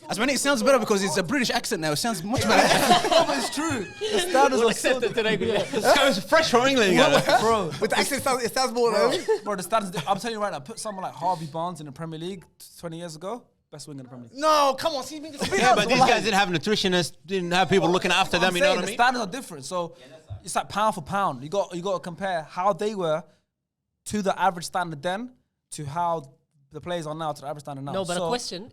As many, it sounds better because it's a British accent now. It sounds much better. no, but it's true. The standards are so today. This guy was fresh from England. bro. With the accent, it sounds more. Bro, the standards. I'm telling you right now. Put someone like Harvey Barnes in the Premier League 20 years ago. Best winger in the Premier League. No, come on. See, Yeah, but these guys didn't have nutritionists, didn't have people looking after them. You know what I The mean? standards are different. So it's like pound for pound. You got to compare how they were to the average standard then to how the players are now to the average standard now. No, but a question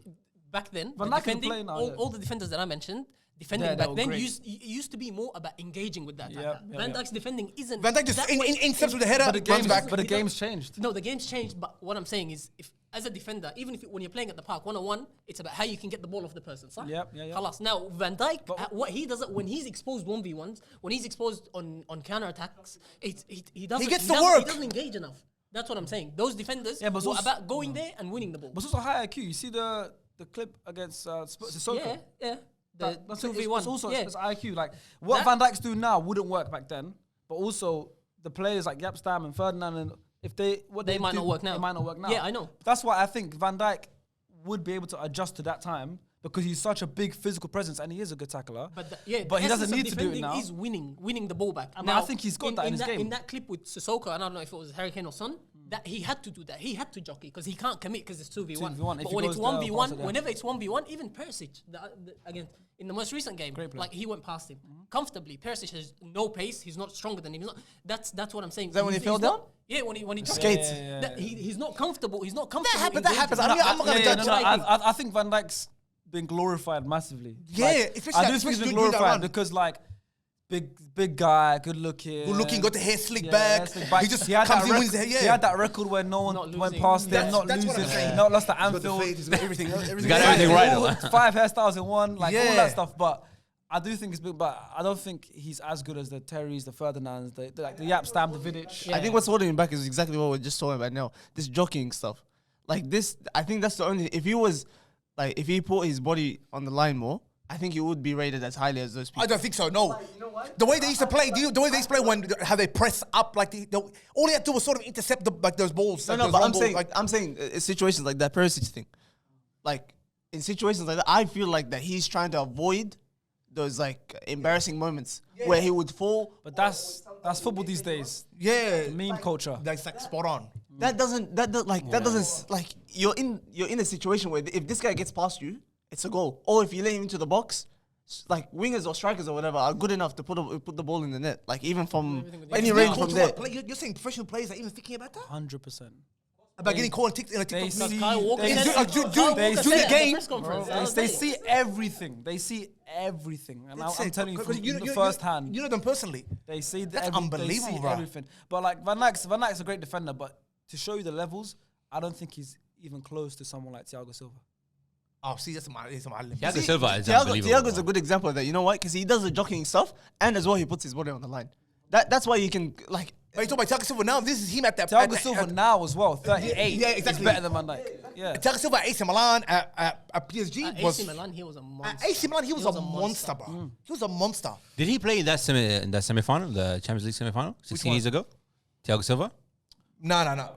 back then, Van the Dijk can defending, play now, all the defenders that I mentioned, defending Yeah, they back were then great. used to be more about engaging with that. Yeah, yeah, Van yeah. Dijk's defending isn't. Van Dijk just that in way- steps with the header, runs back. But the game's changed. No, the game's changed. But what I'm saying is, if as a defender, even if when you're playing at the park 1-on-1, it's about how you can get the ball off the person. صح? Yep, yeah. Khalas. Now Van Dijk, what he does when he's exposed 1v1s, when he's exposed on counter attacks, he doesn't. gets the doesn't- work. He doesn't engage enough. That's what I'm saying. Those defenders Yeah, but were also- about going there and winning the ball. But it's also high IQ. You see the clip against Sissoko? Yeah. The That's 2v1. It's also yeah. it's IQ. Like what That- Van Dijk's doing now wouldn't work back then. But also the players like Yapstam and Ferdinand, and if they They might not work now. They might not work now. Yeah, I know. That's why I think Van Dijk would be able to adjust to that time because he's such a big physical presence and he is a good tackler. But but the he doesn't essence of need to do it defending now. Is winning the ball back. I mean, I think he's got that in his game. In that clip with Sissoko, and I don't know if it was Hurricane or Son, that he had to do that. He had to jockey because he can't commit because it's 2v1. 2v1. If But he when it's goes there, pass 1v1, it there. whenever it's 1v1, even Perisic, again in the most recent game, Great player. like he went past him comfortably. Perisic has no pace. He's not stronger than him. That's what I'm saying. Is that when he fell down? Yeah, when he Skates. He's not comfortable. He's not comfortable. That happens. I'm not gonna judge. I think Van Dijk's been glorified massively. Yeah, Like, especially I that- do think he's especially been during that glorified run. because like big guy, good looking. Good looking, got the hair slicked back. slick back. He just had comes that in, wins the record- hair. He had that record where no one Not went losing. past him, That's- not that's what I'm losing, saying. not lost at He's got the Anfield. fade, he's got everything. He's got everything right. All 5 hairstyles in one, like all Yeah. that stuff. But I do think it's big, but I don't think he's as good as the Terrys, the Ferdinands, the Yapstam, the Vidic. I think what's holding him back is exactly what we're just talking about now. This jockeying stuff. Like this, I think that's the only. If he put his body on the line more, I think he would be rated as highly as those people. I don't think so. No. The way they used to play, the way they used to play when how they press up, like all they had to do was sort of intercept those balls. No, like no, those but long balls. I'm saying situations like that Perisic thing. Like in situations like that, I feel like that he's trying to avoid those like embarrassing moments where he would fall. But that's football these days. Yeah, Meme culture. that's like spot on. That doesn't you're in a situation where if this guy gets past you, it's a goal. Or if you let him into the box, like wingers or strikers or whatever are good enough to put the ball in the net. Like even from any range from there. You're saying professional players are even thinking about that? 100%. About getting caught in a They TikTok? see, Kyle Walker they said- see- Kyle Walker during said the at game, press conference the Bro, other they day. see everything. They see everything, and I'm telling you from the first hand. You know them personally. They see That's they unbelievable, see bro. everything. But like Van Dijk's a great defender, but to show you the levels, I don't think he's even close to someone like Thiago Silva. Oh, see, that's my Thiago Silva is unbelievable. Thiago's a good example of that. You know why? Because he does the jockeying stuff, and as well he puts his body on the line. That's why you can like. But you talk about Thiago Silva now. This is him at that. Thiago Silva now as well, 38. Yeah, exactly. He's better than Van Dijk. Yeah. Thiago Silva at AC Milan at PSG At was AC Milan, he was a monster. At AC Milan, he was a monster, bro. Mm. He was a monster. Did he play in that semi-final, the Champions League semi-final, 16 years ago? Thiago Silva? No.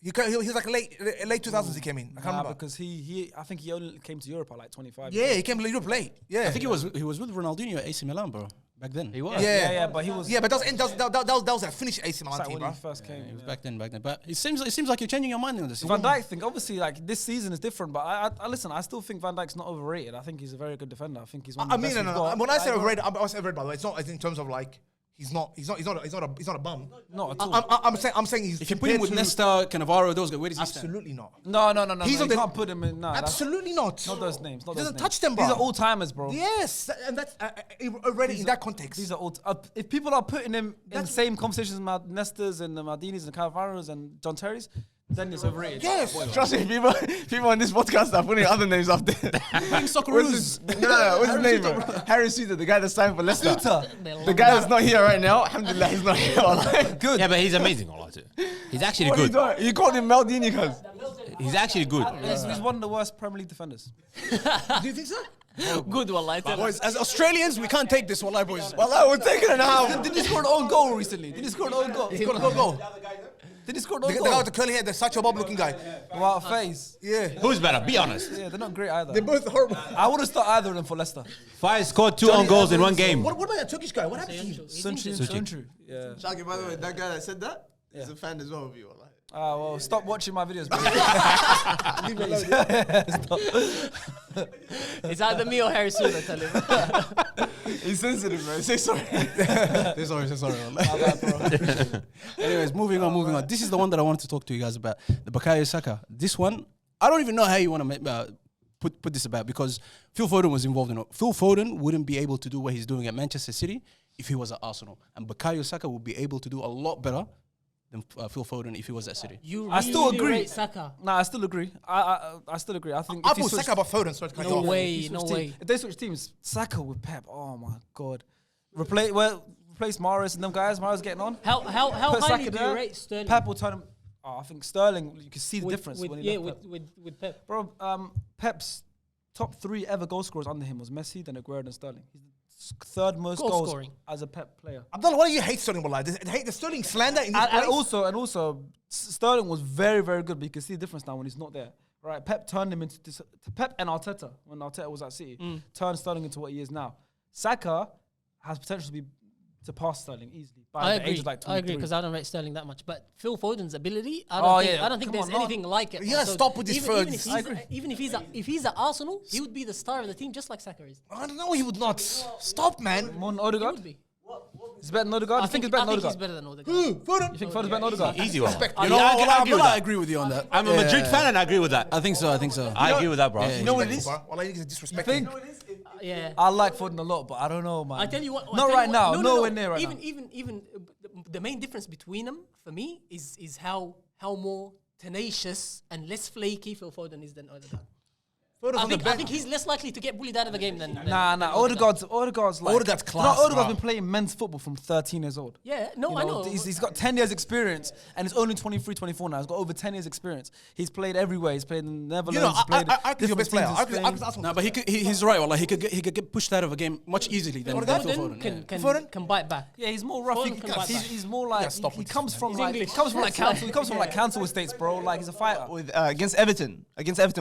He was like late 2000s. He came in. I can't remember. Because I think he only came to Europe at like 25. Yeah, he came to Europe late. Yeah, I think he was with Ronaldinho at AC Milan, bro. Back then. He was. Yeah, but he was. Yeah, but that was a Finnish AC Milan Like team, when bro. he first came. It was yeah. back then. But it seems like you're changing your mind on this. Van Dijk thing, obviously, like this season is different. But I listen. I still think Van Dijk's not overrated. I think he's a very good defender. I think he's one of I the mean, best no. we've got. When I say overrated, I say overrated. By the way, it's not in terms of like he's not a bum. Not at all. I'm saying he's. If you put him with compared Nesta, Cannavaro, those guys, where does he stand? absolutely not. No. He's You on the- can't put him in. No, that's Absolutely not. not those names. Not He those doesn't names. touch them, bro. These are all timers, bro. Yes, and that's already in that context. These are all. If people are putting him in the same conversations as Nestas and the Mardinis and Cannavaros and John Terry's, then it's overrated. Yes. Trust me, people on this podcast are putting other names up there. Socceroos. What's his name, bro? Harry Suter, the guy that's signed for Leicester. Suter. The guy that's not here right now. Alhamdulillah, he's not here. Wallahi. Good. Yeah, but he's amazing, Allah too. He's actually What are you good. doing? You called him Maldini, cuz. He's actually good. He's one of the worst Premier League defenders. Do you think so? Good one, like Boys, as Australians, we can't take this, wallahi, boys. Wallahi, we're taking it now. Did he score an own goal recently? Did he score an own goal? He scored a good goal. Did he score an The own guy with goal? the curly hair, the Sacha Bob looking guy. Wow, face. Yeah. Who's better? Be honest. Yeah, they're not great either. They're both horrible. I wouldn't start either of them for Leicester. Fire scored 2 own goals in one game. What about that Turkish guy? What happened to him? Sunchu. Yeah. Shaki, by the way, that guy that said that is a fan as well of you, wallahi. Ah, well, stop watching my videos, bro. It's either me or Harry Suter, tell him. He's sensitive, bro. Say sorry. Say sorry. Anyways, moving on. This is the one that I wanted to talk to you guys about. The Bukayo Saka. This one, I don't even know how you want to put this about, because Phil Foden was involved in it. Phil Foden wouldn't be able to do what he's doing at Manchester City if he was at Arsenal. And Bukayo Saka would be able to do a lot better than Phil Foden if he was at City. I still agree. Rate Saka. Nah, I still agree. I still agree. I think I if he put switched- Saka above Foden. So No way. If they switch teams, Saka with Pep. Oh my god. Replace Mahrez and them guys. Mahrez getting on. How Put highly Saka do there. you rate Sterling? Pep will turn him. Oh, I think Sterling. You can see the with, difference. with, when he yeah, left Pep. with Pep. Bro, Pep's top 3 ever goal scorers under him was Messi, then Aguero, and Sterling. He's the third most Goal goals scoring. as a Pep player. Abdullah, why do you hate Sterling? Wallah? Hate the Sterling slander in this And place? also, Sterling was very, very good, but you can see the difference now when he's not there. Right, Pep turned him into this. Pep and Arteta, when Arteta was at City, turned Sterling into what he is now. Saka has potential to pass Sterling easily by the age of like 23. I agree, because I don't rate Sterling that much. But Phil Foden's ability, I don't think Come there's on, no. anything like it. You gotta stop with this first. Even if he's at Arsenal, he would be the star of the team, just like Saka is. I don't know. He would not. Stop, man. More than He Odegaard? would be. Is better than Odegaard? I you think he's better than he's Odegaard? better than Odegaard. Foden. You think Foden's better than Odegaard? Easy one. Respect. You You know, know, I can argue with I that. agree with you on that. I'm a Madrid fan and I agree with that. I think so. I agree with that, bro. You know what it is? Wallah, you disrespect think- him. Yeah. I like Foden a lot, but I don't know, man. I tell you what. Not right now. Nowhere near right now. Even the main difference between them for me is how more tenacious and less flaky Phil Foden is than Odegaard. Foden's I on the think bench. he's less likely to get bullied out of a game than Nah. Odegaard's like... Odegaard's class, Odegaard's bro. been playing men's football from 13 years old. Yeah, no, You I know. He's got 10 years experience, and he's only 23, 24 now. He's got over 10 years experience. He's played everywhere. He's played in the Netherlands. You know, he's played I could be your best player. different teams in I could Spain. ask him. No, but he's right. Well, he could get pushed out of a game much easily than Phil Foden Foden. can bite back. Yeah, he's more rough. Foden can bite back. He's more like stop he with comes this, from He's like English. he comes from like council. He comes from like council estates, bro. Like he's a fighter. With against Everton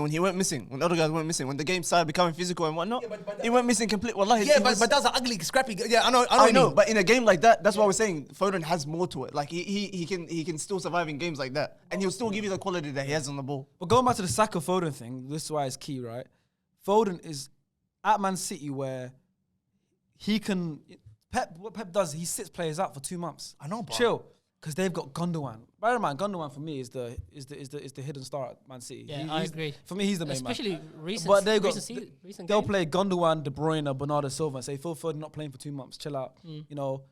when he went missing, when Odegaard went missing, when the game started becoming physical and whatnot, he went missing completely. Wallahi, Yeah, he was- but that's an ugly, scrappy. Yeah, I know. I know, but in a game like that, that's why we're saying Foden has more to it. Like he can still survive in games like that, and he'll still give you the quality that he has on the ball. But going back to the Saka Foden thing, this is why it's key, right? Foden is at Man City where he can. What Pep does, he sits players out for 2 months. I know, bro. Chill, because they've got Gundogan. Bear in mind, Gundogan for me is the hidden star at Man City. Yeah, I agree. For me, he's the main man. Especially recent. But they've got recent they'll games. play Gundogan, De Bruyne, Bernardo Silva, and say Phil Foden not playing for 2 months. Chill out. Mm. You know,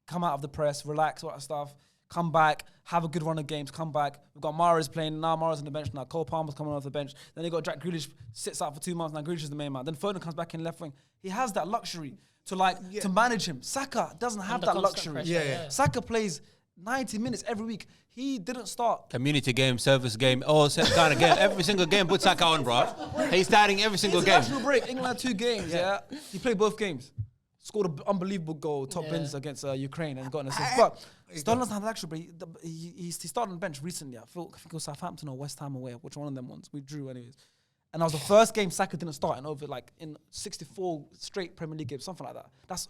come out of the press, relax, all that stuff. Come back, have a good run of games. Come back. We've got Mahrez playing now. Mahrez on the bench now. Cole Palmer's coming off the bench. Then they got Jack Grealish sits out for 2 months. Now Grealish is the main man. Then Foden comes back in left wing. He has that luxury to manage him. Saka doesn't have Under that constant luxury. pressure, yeah. Saka plays 90 minutes every week. He didn't start. Community game, service game, all kind of game. Every single game, put Saka on, bro. He's starting every single game. International break. England had 2 games. Yeah, he played both games. Scored an unbelievable goal, top bins against Ukraine, and got an assist. But Sterling doesn't have the luxury. But he started on the bench recently. I think it was Southampton or West Ham away. Which one of them ones? We drew anyways. And that was the first game Saka didn't start in over like in 64 straight Premier League games, something like that. That's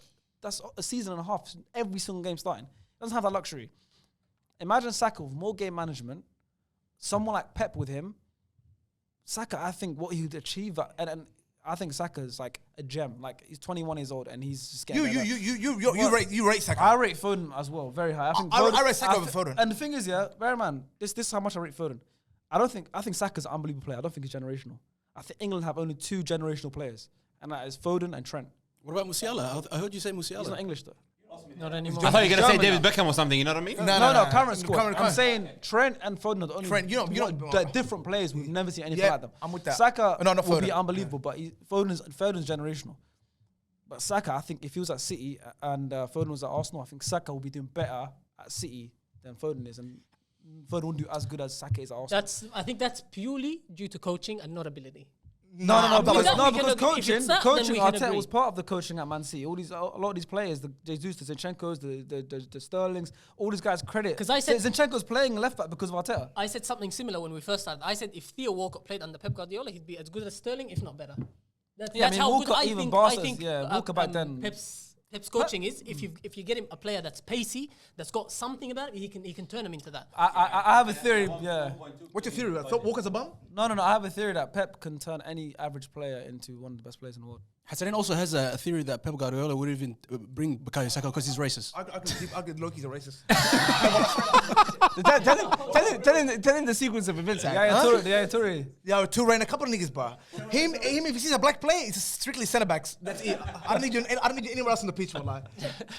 a season and a half. Every single game starting. Doesn't have that luxury. Imagine Saka with more game management, someone like Pep with him. Saka, I think what he would achieve, and I think Saka is like a gem. Like he's 21 years old and he's just getting better. You rate Saka. I rate Foden as well, very high. I think I rate Saka over Foden. And the thing is, bear in mind, this is how much I rate Foden. I think Saka's an unbelievable player. I don't think he's generational. I think England have only 2 generational players, and that is Foden and Trent. What about Musiala? I heard you say Musiala. He's not English though. Not anymore. I thought you were going to say German David Beckham or something, you know what I mean? No, current squad. Current. I'm saying Trent and Foden are the only different players. We've never seen anything Yeah, like them. I'm with that. Saka No, not will be Foden. unbelievable, but Foden's generational. But Saka, I think if he was at City and Foden was at Arsenal, I think Saka will be doing better at City than Foden is, and Foden won't do as good as Saka is at Arsenal. I think that's purely due to coaching and not ability. No, because we can agree. If coaching, it's that, then we can Arteta agree. was part of the coaching at Man City. A lot of these players, the Jesus, the Zinchenko's, the Sterlings, all these guys credit. 'Cause I said- Zinchenko's playing left back because of Arteta. I said something similar when we first started. I said if Theo Walcott played under Pep Guardiola, he'd be as good as Sterling, if not better. That's how Walcott, good I even think. Barca's, I think Walcott back then. Pep's coaching is if you get him a player that's pacey, that's got something about it, he can turn him into that. I have a theory. Yeah. What's your theory? I thought Walker's a bum? No. I have a theory that Pep can turn any average player into one of the best players in the world. Hassan also has a theory that Pep Guardiola would even bring Bukayo Saka because he's racist. I could look, he's a racist. Tell him the sequence of events. Yeah, Toure. Yeah, Toure and a couple of niggas, bro. Him, if he sees a black player, it's strictly centre backs. That's it. I don't need you anywhere else on the pitch, like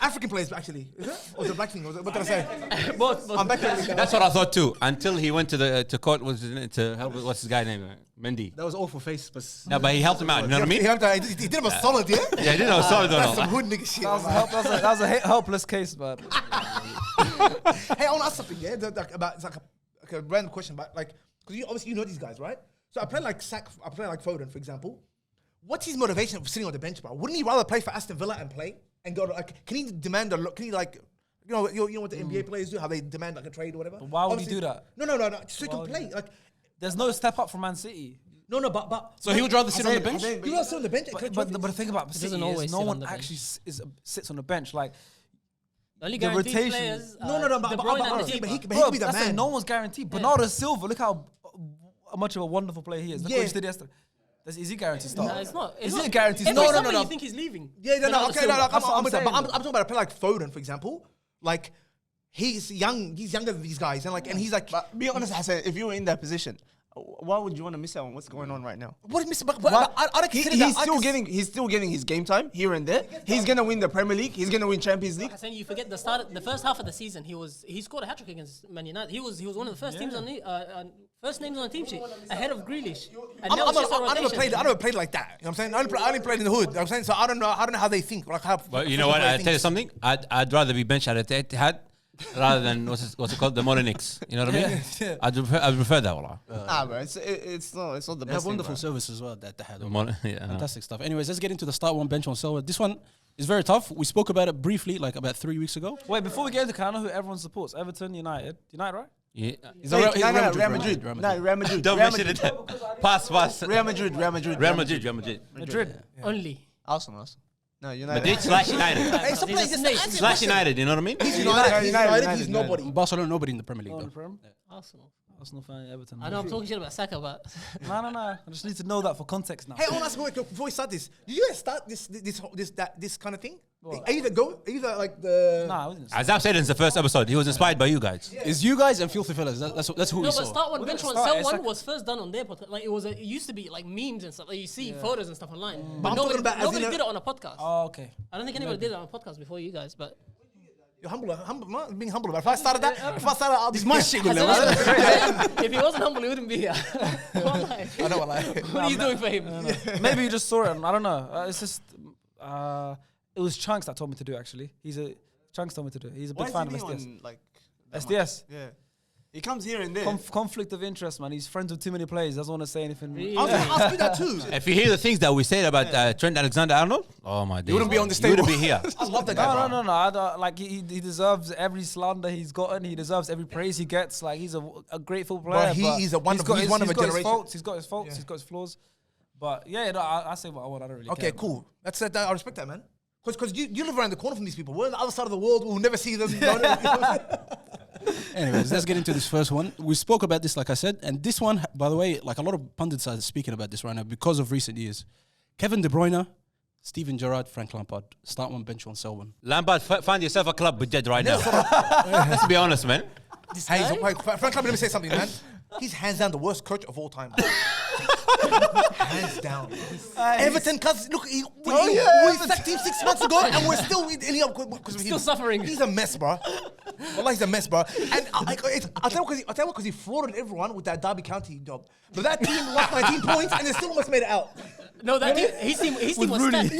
African players, actually. Is it? Or the black thing? What did I say? Both. I'm back there. That's what I thought too. Until he went to court to help. What's his guy name? Mendy. That was awful face, but No, but he helped him out. You know what I mean? He did him a solid, yeah? Yeah, he did know solid or That's some not. hood nigga shit. That was a helpless case, but Hey, I want to ask something, yeah? About, it's like a random question, but like, because obviously you know these guys, right? So I play like Foden, for example. What's his motivation for sitting on the bench, bro? Wouldn't he rather play for Aston Villa and play and go to like? Can he demand a look? Can he like? You know what the NBA players do? How they demand like a trade or whatever. But why would he do that? No. So he can play. Like, there's no step up from Man City. no, but so he would rather sit on the bench. he was sit on the bench. But the thing about City doesn't is always no sit on one the bench. actually sits on the bench. Like The only the guaranteed rotation- players. No, but De Bruyne and the he keeper. can bro, be the that's it, man. no one's guaranteed. Bernardo Silva, look how much of a wonderful player he is. Look what he did yesterday. Is he guaranteed start? No, it's not. Is not. it a guaranteed Every start? summer No. you think he's leaving. Yeah, Bernardo okay, Silva. I'm saying, talking about a player like Foden, for example. Like, he's younger than these guys, and he's like, But be honest, Hassan, if you were in that position, why would you want to miss out on what's going on right now? what is Mr. But I don't consider that. He's still getting his game time here and there. He's gonna win the Premier League. He's gonna win Champions League. Hassan, you forget the first half of the season. He scored a hat trick against Man United. He was one of the first teams on the first names on the team sheet ahead of Grealish. And now it's just a I rotation. never played like that. You know what I'm saying? I only played in the hood. You know what I'm saying? So I don't know how they think. Like how. But you know what? I tell you something. I'd rather be benched at Etihad rather than what's it called, the Molyneux. You know what I mean? Yeah. I'd prefer that. Wallah. Bro, it's not the They best. have wonderful thing, service as well that they had. Yeah. Fantastic stuff. Anyways, let's get into the start one, bench one, sell one. This one is very tough. We spoke about it briefly, like about 3 weeks ago. Wait, before we get into, can I know who everyone supports? Everton, United, right? Yeah. He's bro. a Real Madrid. Real Madrid. Don't Real mention Madrid. it. Pass. Real Madrid. Real Madrid. Madrid. Only. Arsenal. No, United. Madrid / United. Hey, stop He's playing a just snake. / United. You know what I mean? He's United. United. He's nobody. Barcelona, nobody in the Premier League, On though. the Prem? Arsenal. Fan, Everton. I know I'm talking shit about Saka, but No. I just need to know that for context now. Hey, I want to ask you before we start this. Did you guys start this kind of thing? Are you the like the? Nah, I wasn't. Azab said in the first episode, he was inspired by you guys. It's you guys and Filthy Fellas. That's who we no. saw. But start one, Well, bench one, start, sell it's one like- was first done on their podcast. Like it used to be like memes and stuff. Like you see photos and stuff online. But But I'm talking about as in nobody a- did it on a podcast. Oh, okay. I don't think anybody did it on a podcast before you guys. But You're humble, man, being humble. But if I started that, I'll be my shit. if he wasn't humble, he wouldn't be here. Wallahi. I know what I. What are you doing for him? Maybe you just saw it. I don't know. It's just it was Chunks that told me to do it, actually. Chunks told me to do it. He's a big fan of SDS. on like SDS. Yeah, he comes here and there. Conflict of interest, man. He's friends with too many players. Doesn't want to say anything. Really? I was gonna ask you that too. If you hear the things that we said about Trent Alexander-Arnold, oh my days. wouldn't be on this You wouldn't table. be here. I love that guy. No. I don't, like he deserves every slander he's gotten. He deserves every praise he gets. Like he's a grateful player. But he's a wonderful. He's got one of a his generation. faults. He's got his faults. He's got his flaws. But yeah, no, I say what I want. I don't really Okay, care. cool. That's I respect that, man. Because you live around the corner from these people. We're on the other side of the world. We'll never see them. Anyways, let's get into this first one. We spoke about this, like I said, and this one, by the way, like a lot of pundits are speaking about this right now because of recent years. Kevin De Bruyne, Steven Gerrard, Frank Lampard. Start one, bench one, sell one. Lampard, find yourself a club with Jed right now. Let's be honest, man. Hey, Frank Lampard, let me say something, man. He's hands down the worst coach of all time. Hands down. Everton, cuz look, we sacked him 6 months ago, and we're still because Still suffering. He's a mess, bro. Wallah, he's a mess, bro. And I'll tell you because he frauded everyone with that Derby County job. But that team lost 19 points, and they still almost made it out. No, that team, his team was stacked.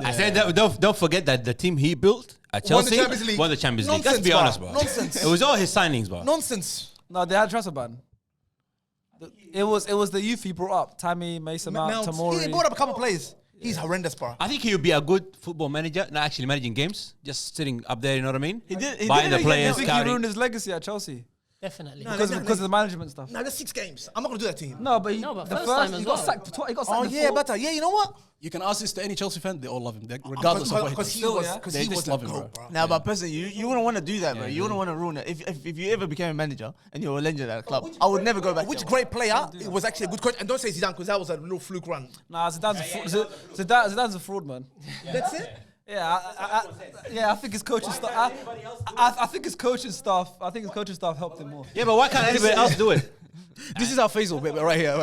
I said that, don't forget that the team he built at Won the Chelsea Champions League. won the Champions League. Let's Nonsense, be bro. honest, bro. Nonsense. It was all his signings, bro. Nonsense. No, they had transfer ban. It was the youth he brought up. Tammy, Mason Mount, Tamori. He brought up a couple players. He's horrendous, bro. I think he would be a good football manager, not actually managing games, just sitting up there, you know what I mean? He did Buying the it again. players, I think he scouting. ruined his legacy at Chelsea. Definitely. No, because of the management stuff. No, there's 6 games. I'm not gonna do that to him. No, but the first time he as got well. sacked. He got sacked. Oh yeah, before. but you know what? You can ask this to any Chelsea fan; they all love him, regardless of what he Because does. he Still, was, yeah. because They he just was love the him, goat, bro. bro. Now, but personally, you wouldn't want to do that, bro. Yeah, You wouldn't want to ruin it. If you ever became a manager and you were a legend at a club, I would never go back. Which there. great player? It was actually a good coach. And don't say Zidane because that was a little fluke run. Nah, Zidane's a fraud, man. That's it. Yeah, I think his coaching staff. I think his coaching staff. I think his coaching staff helped him more. Yeah, but why can't anybody else do it? This is our Faisal bit right here,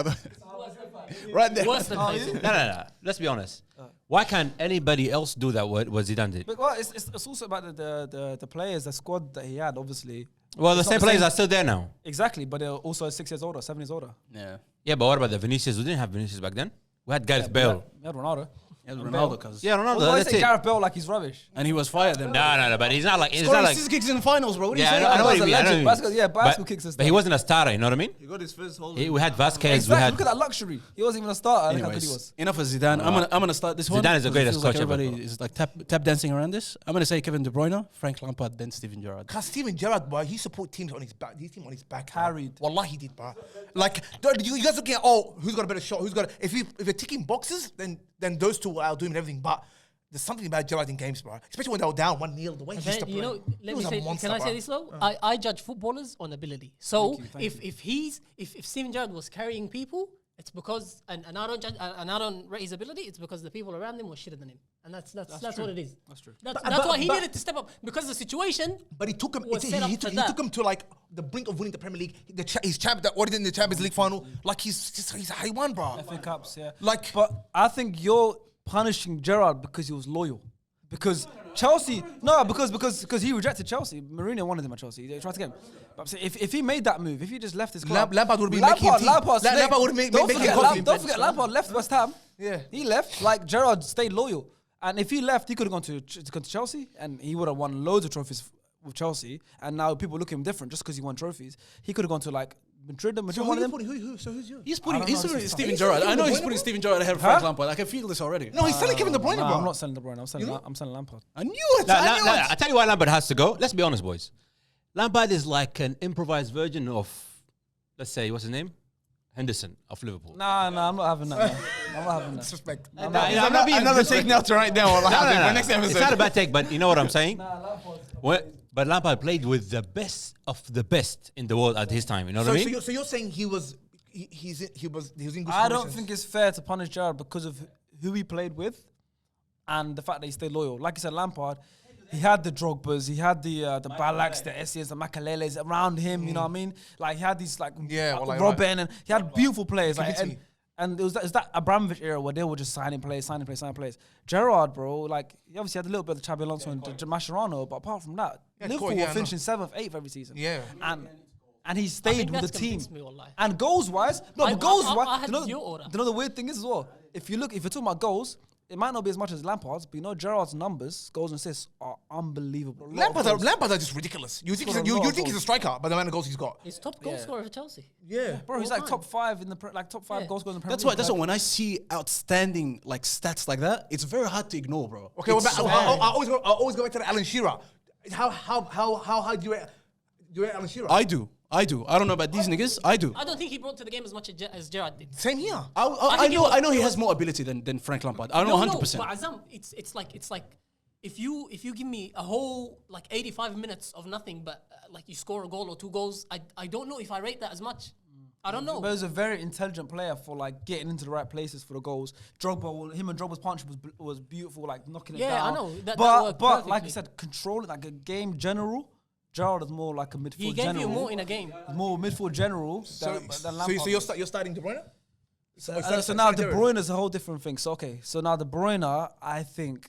right there. Worse than Faisal. No. Let's be honest. Why can't anybody else do that? What Zidane did? But well, it's also about the players, the squad that he had. Obviously, Well, the It's same not the players same- are still there now. exactly. But they're also 6 years older, 7 years older. Yeah, Yeah, but what about the Vinicius? We didn't have Vinicius back then. We had Gareth Bale. We had Ronaldo. yeah, Ronaldo, cause Yeah, Ronaldo. Why That's say it. Gareth Bale like he's rubbish? and he was fired then. No, but he's not like. It's Scoring not like. 6 kicks in the finals, bro. What are you Yeah, saying? I know what He's you a mean. I know legend. what you mean. Bicycle kicks and But he stuff. wasn't a starter. You know what I mean? He got his first hold. We had Vasquez. Exactly. We had. Look at that luxury. He wasn't even a starter. Look how good he Anyways, was. enough of Zidane. I'm gonna start this one. Zidane is the 'cause it greatest feels like coach ever, everybody bro. is like tap dancing around this. I'm gonna say Kevin De Bruyne, Frank Lampard, then Steven Gerrard. Cause Steven Gerrard, boy, he support teams on his back. His team on his back. bro. Carried. Wallah, he did, bro. Like, you guys looking at who's got a better shot? Who's got? If you're ticking boxes, then those two are doing everything. But there's something about Gerrard in games, bro. Especially when they were down 1-0. The way he used to play. You know, He let me was a say. monster, Can I say bro. this though? I judge footballers on ability. So if Steven Gerrard was carrying people, it's because and I don't judge and I don't rate his ability. It's because the people around him were shitter than him, and that's what it is. That's true. That's But- why he but- needed to step up because the situation. But he took him. was set up He for took that. him to like the brink of winning the Premier League. He's champion. That already in the Champions League final. Like he's a high one, bro. FA Cups, yeah. Like- but I think you're punishing Gerrard because he was loyal. Because Chelsea, because he rejected Chelsea. Mourinho wanted him at Chelsea. He tried to get him. But I'm saying if he made that move, if he just left his club, Lampard would be making him team. Lampard would make don't making forget, coffee. don't forget, Lampard left West Ham. Yeah. He left. Like Gerrard stayed loyal, and if he left, he could have gone to Chelsea, and he would have won loads of trophies with Chelsea. And now people look at him different just because he won trophies. He could have gone to like Madrid. So one of them. So who's yours? He's I putting don't know, Steven he's Gerrard. I know he's De Bruyne, putting bro? Steven Gerrard ahead of Frank Lampard. I can feel this already. No, he's selling Kevin De Bruyne, No, bro. I'm not selling De Bruyne. I'm selling Lampard. I knew it. No, I knew it. I tell you why Lampard has to go. Let's be honest, boys. Lampard is like an improvised version of, let's say, what's his name? Henderson of Liverpool. Nah, I'm not having that. Man. I'm not having that. Disrespect. I'm not being Another disrespectful. take now to write down. No, no. Next episode. It's not a bad take, but you know what I'm saying? But Lampard played with the best of the best in the world at his time. You know what I mean? So you're saying he was in good I don't conditions. think it's fair to punish Gerrard because of who he played with and the fact that he stayed loyal. Like you said, Lampard, he had the Drogbas, he had the Balaks, the SDS, the Makaleles around him. You know what I mean? Like he had these like Robin, and he had beautiful players. Like, Convince me. and it was that Abramovich era where they were just signing players. Gerrard, bro, like he obviously had a little bit of Xabi Alonso and Mascherano, but apart from that, Yeah, Liverpool cool, were yeah, I finishing 7th, 8th every season. Yeah. And he stayed with the that's team. convinced me, wallahi. And goals wise, I wise, had you know, your order. you know the weird thing is as well. If you're talking about goals, it might not be as much as Lampard's, but you know Gerrard's numbers, goals and assists are unbelievable. Lampard are just ridiculous. You think Scored a you lot of think he's a goals. striker, but the amount of goals he's got. He's top goal scorer for Chelsea. Yeah. Bro, he's all like time. top 5 in the top 5 Yeah. goals in the Premier That's why. League. That's why. When I see outstanding like stats like that, it's very hard to ignore, bro. Okay, well, It's I very- always go back to the Alan Shearer. How high do you rate Alan Shearer? I do. I don't know about these niggas. I do. I don't think he brought to the game as much as Gerrard did. Same here. I know he has more ability than Frank Lampard. I know 100%. But Azam, it's like if you give me a whole like 85 minutes of nothing, but like you score a goal or 2 goals, I don't know if I rate that as much. I don't know. But he's a very intelligent player for like getting into the right places for the goals. Him and Drogba's partnership was beautiful, like knocking it down. Yeah, I know. That But worked like you perfectly. said, control it like a game general. Gerrard is more like a midfield He gave general. you more in a game. More midfield general So than Lampard. you're starting De Bruyne? So now De Bruyne is a whole different thing. So so now De Bruyne, I think.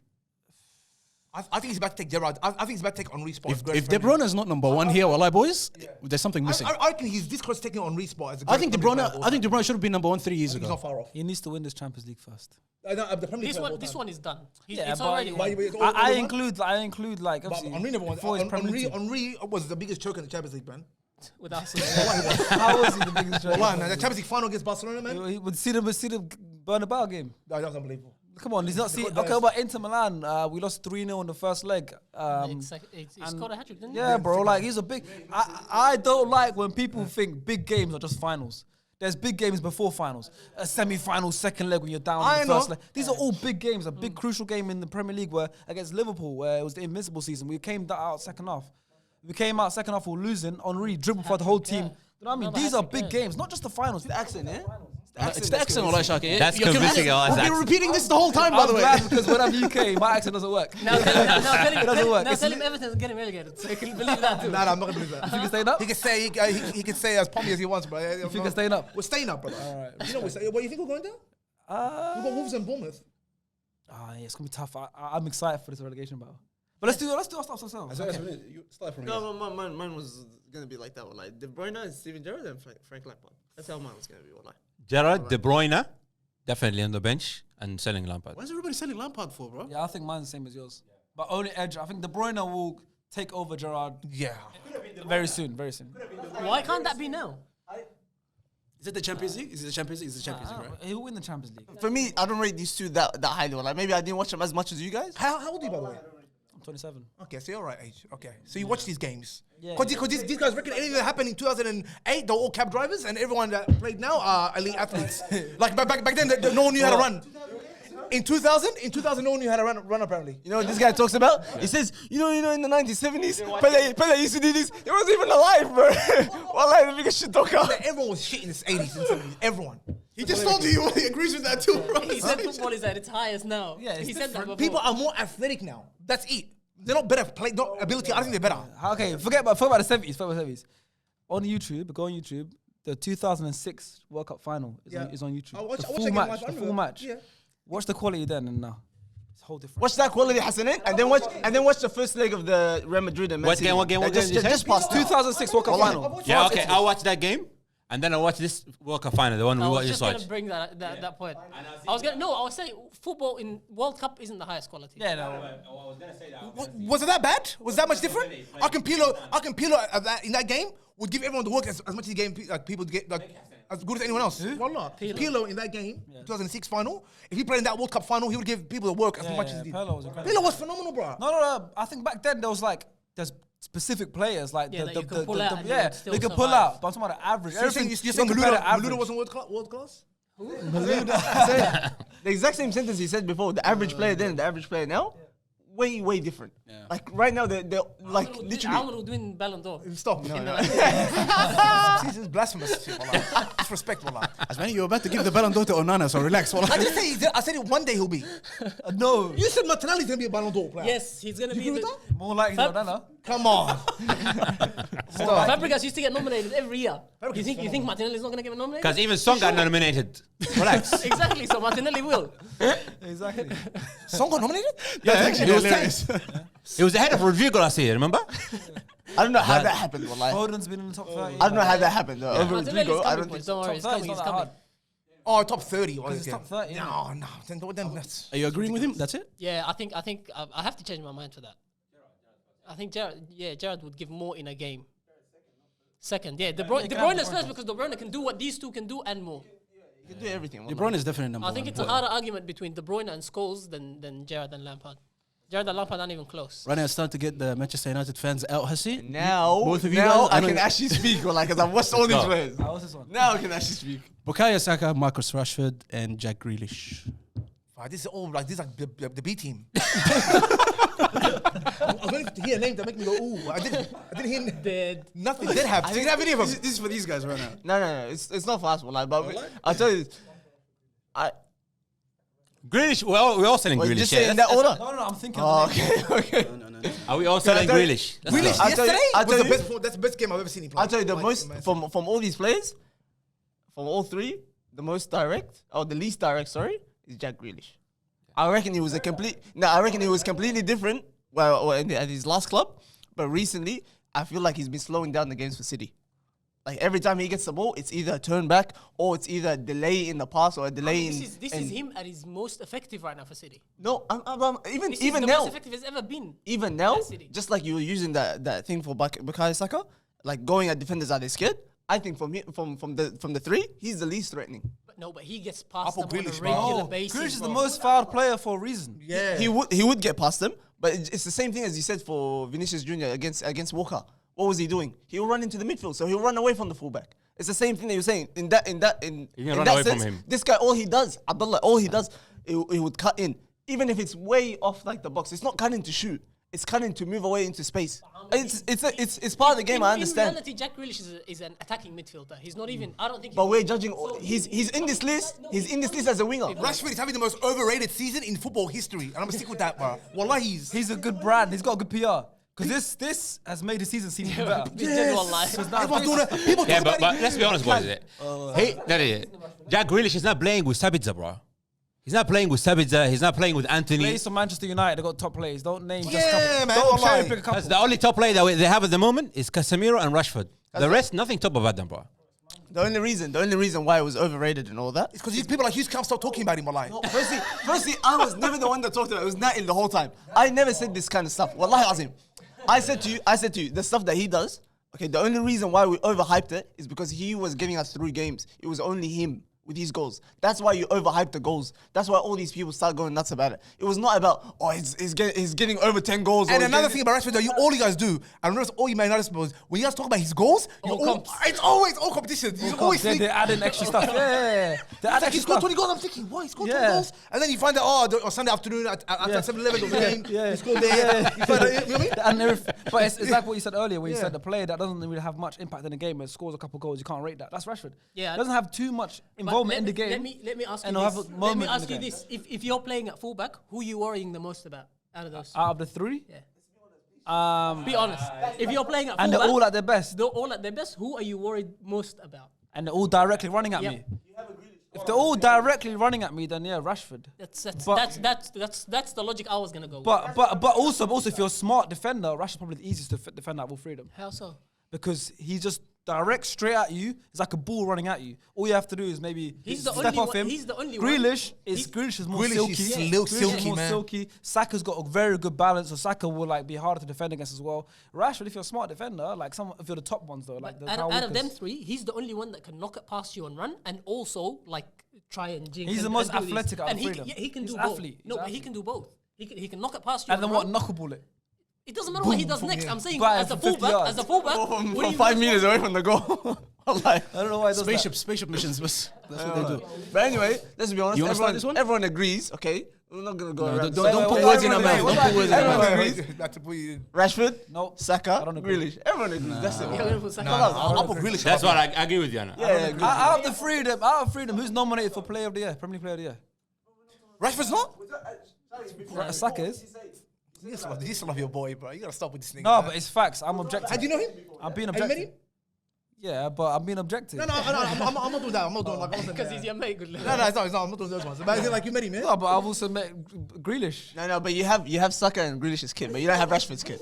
I think he's about to take Gerrard. I think he's about to take Henri's spot. If De Bruyne is not number one here, wallah boys, there's something missing. I reckon he's this close to taking Henri's spot. As a I think De great Bruyne. Premier League I think De Bruyne should have been number one 3 years player. He's ago. not far off. He needs to win this Champions League first. The Premier League This one is done. Yeah, It's but- already But won. I include like But obviously Henri never won. before his Premier League team. Henri was the biggest choker in the Champions League, man. with Arsenal. How was he the biggest Why, man? The Champions League final against Barcelona, man. He would see the Bernabeu game. That was unbelievable. Come on, he's not see. Okay, about Inter Milan, we lost 3-0 in the first leg. He scored a hat-trick, didn't he? Yeah, bro. Like he's a big. I don't like when people think big games are just finals. There's big games before finals. A semi-final, second leg when you're down in the first leg. These are all big games. A big crucial game in the Premier League where against Liverpool, where it was the invincible season. We came out second half. We came out second half, we were losing. Henry dribbled for the whole team. You know what I mean? These are big games, not just the finals. The accent, yeah? It's the accent, Wallah Sharky. That's convincing. We've been repeating this the whole time, by I'm the way. glad because when I'm UK, my accent doesn't work. Now tell him, It doesn't work. now tell him Everton's getting relegated, so he can believe that too. Nah, I'm not gonna believe that. You can stay up? He can say as pommy as he wants, bro. You think we're staying up? We're staying up, brother. All right. You know, what you think we're going there? We've got Wolves and Bournemouth. Yeah, it's gonna be tough. I'm excited for this relegation battle. But let's do our stuff ourselves. No, mine was gonna be like that one. Like De Bruyne and Steven Gerrard and Frank Lampard. That's how mine was gonna be. Like Gerrard, De Bruyne, definitely on the bench and selling Lampard. Why is everybody selling Lampard for, bro? Yeah, I think mine's the same as yours. But only edge. I think De Bruyne will take over Gerrard Yeah. very soon. Very soon. Why can't that be now? Is it the Champions League? Is it the Champions League? It's the Champions League, right? He'll win the Champions League. for me, I don't rate these two that highly. Like maybe I didn't watch them as much as you guys. How old are you, by the way? I'm 27. Okay, so you're all right age. Okay, so you watch these games. Yeah. Because these guys reckon anything that happened in 2008, they're all cab drivers, and everyone that played now are elite athletes. Like back then, no one knew how to run. In 2000, no one knew how to run apparently. You know what this guy talks about? He says, you know, in the 1970s, Pele used to do this. He wasn't even alive, bro. Wallahi, the biggest shit talker. Everyone was shit in the 80s and 70s. Everyone. He just told you he agrees with that too, bro. He said football is at its highest now. Yeah, it's he said that before. People are more athletic now. That's it. They're not better play, not ability. I think they're better. Okay, forget about the 70s. Forget about the 70s. On YouTube, go on YouTube. The 2006 World Cup final is on YouTube. I'll watch the that full game match. live. I The remember. full match. Yeah. Watch the quality then and now. It's a whole different. Watch that quality, Hassanin, and then watch the first leg of the Real Madrid and Messi. What game did you say? Just past 2006 World Cup final. Yeah, okay. I'll watch that game, and then I'll watch this World Cup final, the one we I was just just going watched. to bring that point. I was saying football in World Cup isn't the highest quality. Yeah, no. Was it that bad? Was that much different? I can peel in that game would give everyone the work as much as the game like people get like as good as anyone else. Wallah. Pirlo in that game, 2006 final. If he played in that World Cup final, he would give people the work as much as he did. Pirlo was incredible. Pirlo was phenomenal, bro. No. I think back then there's specific players like Yeah, that you can pull out and you yeah, would still they can pull survive. out. But I'm talking about the average. So you're saying Maluda wasn't world class? The exact same sentence he said before. The average player then, the average player now, way different. Like right now, they're like literally. Amr would win Ballon d'Or. Stop. No. This is blasphemous. Wallah. Disrespect, wallah. Asmani, you're about to give the Ballon d'Or to Onana, so relax, wallah. I didn't say I said it one day he'll be. No. You said Martinelli's gonna be a Ballon d'Or player. Yes, he's going to be. agree with that? More likely than Onana. Come on. Fabregas used to get nominated every year. You think Martinelli's not going to get nominated? Because even Song got nominated. Relax. Exactly, so Martinelli will. Exactly. Song got nominated? Yeah, actually he was hilarious. He was the head of Rodrigo last year, remember? I don't know how that happened. Wallahi. Foden's been in the top 30. I don't know how that happened. Though. Over Martinelli's Rodrigo, I coming, don't boys. think. Don't worry, Top 30 he's is not coming. that Oh, hard. top 30. Because it's top 30. No. Then Are you agreeing with him? That's it? Yeah, I think I have to change my mind for that. I think Gerrard would give more in a game. Second, yeah. De Bruyne's first because De Bruyne can do what these two can do and more. You can do everything. De Bruyne is definitely number I one. think it's a harder argument between De Bruyne and Scholes than Gerrard and Lampard. Gerrard and Lampard aren't even close. Right now, it's time to get the Manchester United fans out, Hassi. Now, Both of you now guys, I I know- can actually speak. Because I've watched all these go. players. What's this one? Now I can actually speak. Bukayo, Saka, Marcus Rashford, and Jack Grealish. This is all like this is like the B team. I was waiting to hear a name that make me go ooh. I didn't hear Dead. nothing. Did have. Didn't have any of them. This is for these guys right now. No. It's not fast, Wallahi. But I'll tell you this. Grealish, we're all selling Wait, Grealish. just say Yeah, in that order. No, I'm thinking. Oh, of the name. okay. No. Are we all selling tell you- Grealish? Let's Grealish go. I'll tell you- yesterday I'll was tell the you- best. That's the best game I've ever seen him play. I'll tell you the Like, most man. from all these players, from all three, the most direct or the least direct, sorry, is Jack Grealish. I reckon he was completely different. Well, at his last club, but recently I feel like he's been slowing down the games for City. Like every time he gets the ball, it's either a turn back or it's either a delay in the pass or a delay in. This is him at his most effective right now for City. No, even This is even the now, most effective he's ever been. even now, at City. just like you were using that thing for Bukayo Saka, like going at defenders are they scared? I think from the three, he's the least threatening. But he gets past them on a Grealish, bro. regular Oh, basis. Grealish is the bro. most fouled player for a reason. Yeah. He would get past them, but it's the same thing as you said for Vinicius Jr. against Walker. What was he doing? He'll run into the midfield, so he'll run away from the fullback. It's the same thing that you're saying. In that run away from sense, him. this guy, all he does, he would cut in. Even if it's way off like the box, it's not cutting to shoot. It's cutting to move away into space. It's part of the game. I understand. In reality, Jack Grealish is an attacking midfielder. He's not even. I don't think. But we're judging. He's in this list. He's in this list as a winger. Rashford is having the most overrated season in football history, and I'm gonna stick with that, bro. Wallah, He's a good brand. He's got a good PR. Because this has made the season seem better. Everyone's doing it. People Yeah, talk but about it. let's be honest, boys. Jack Grealish is not playing with Sabitzer, bro. He's not playing with Sabitzer. He's not playing with Anthony. Plays for Manchester United. They got top players. Don't name just Yeah, couple. man, Don't wallahi. cherry pick a couple. That's the only top player that they have at the moment is Casemiro and Rashford. The rest, nothing top about them, bro. The only reason why it was overrated and all that. It's because people like Hughes can't stop talking about him, wallahi. No, firstly, I was never the one that talked about it. It was Natil the whole time. I never said this kind of stuff. Wallahi Azim. I said to you, the stuff that he does, okay, the only reason why we overhyped it is because he was getting us through games. It was only him with his goals. That's why you overhyped the goals. That's why all these people start going nuts about it. It was not about, he's getting over 10 goals. And another thing about Rashford, that all you guys do, and notice all you may notice was when you guys talk about his goals, it's always all competitions. He's always They add in extra stuff. Yeah. They add Like he extra scored stuff. 20 goals. I'm thinking, why he scored 20 Yeah. goals? And then you find out, on Sunday afternoon at 7-Eleven, there was a game. He scored there. Yeah. You find out, you know what I mean? And but it's like what you said earlier, where you said the player that doesn't really have much impact in the game and scores a couple goals, you can't rate that. That's Rashford. Yeah. Doesn't have too much involvement in the game. Let me ask you and have a this. Let me moment in ask the you game. this: if you're playing at fullback, who are you worrying the most about out of those? Out of the three, Yeah. Be honest. If you're playing at and fullback, they're all at their best, they're all at their best. Who are you worried most about? and they're all directly running at Yep. me. If they're all directly running at me, then yeah, Rashford. That's the logic I was gonna go with. But also if you're a smart defender, Rashford's probably the easiest to defend out of all three of them. How so? Because he just direct straight at you. It's like a ball running at you. All you have to do is maybe He's the step only off one- him. he's the only one. Grealish is more Grealish silky. is Grealish silky, more man. silky. Saka's got a very good balance, so Saka will like be harder to defend against as well. Rashford, if you're a smart defender, like if you're the top ones though, like the Out Kyle of them Walkers. three, he's the only one that can knock it past you and run, and also like try and jink. He's and- the most and do this. athletic out of and the three of them. he can He's do an both. athlete. No, He's but an he can do both. He can knock it past you. And then what? run. Knuckleball it. It doesn't matter what he does next. I'm saying Bang as a from 50 fullback, yards. From what do you 5 do? meters away from the goal. Wallahi. I don't know why he does that. Spaceship missions, but that's what they do. But anyway, let's be honest. You wanna start this one? Everyone agrees, okay? We're not going to go around. Don't put words in our mouth. Don't put words in our Everyone mouth. agrees. Not to put you in. Rashford, No. Saka, I don't agree. Grealish. Everyone agrees. That's it. Yeah, we're gonna put Saka. I'll put Grealish. That's what I agree with you, Anna. Yeah, Out of the three of them, who's nominated for Player of the Year, Premier League Player of the Year? Rashford's not? Saka is. You still love your boy, bro. You gotta stop with this nigga. No, man. but it's facts. I'm objective. And do you know him? I'm being Have you met objective. him? Yeah, but I'm being objective. No, I'm not doing that. I'm not doing like. Because he's your mate. Good luck. No, it's not. I'm not doing those ones. But is it like you met him, man? No, but I've also met Grealish. No, but you have Saka and Grealish's kid, but you don't have Rashford's kid.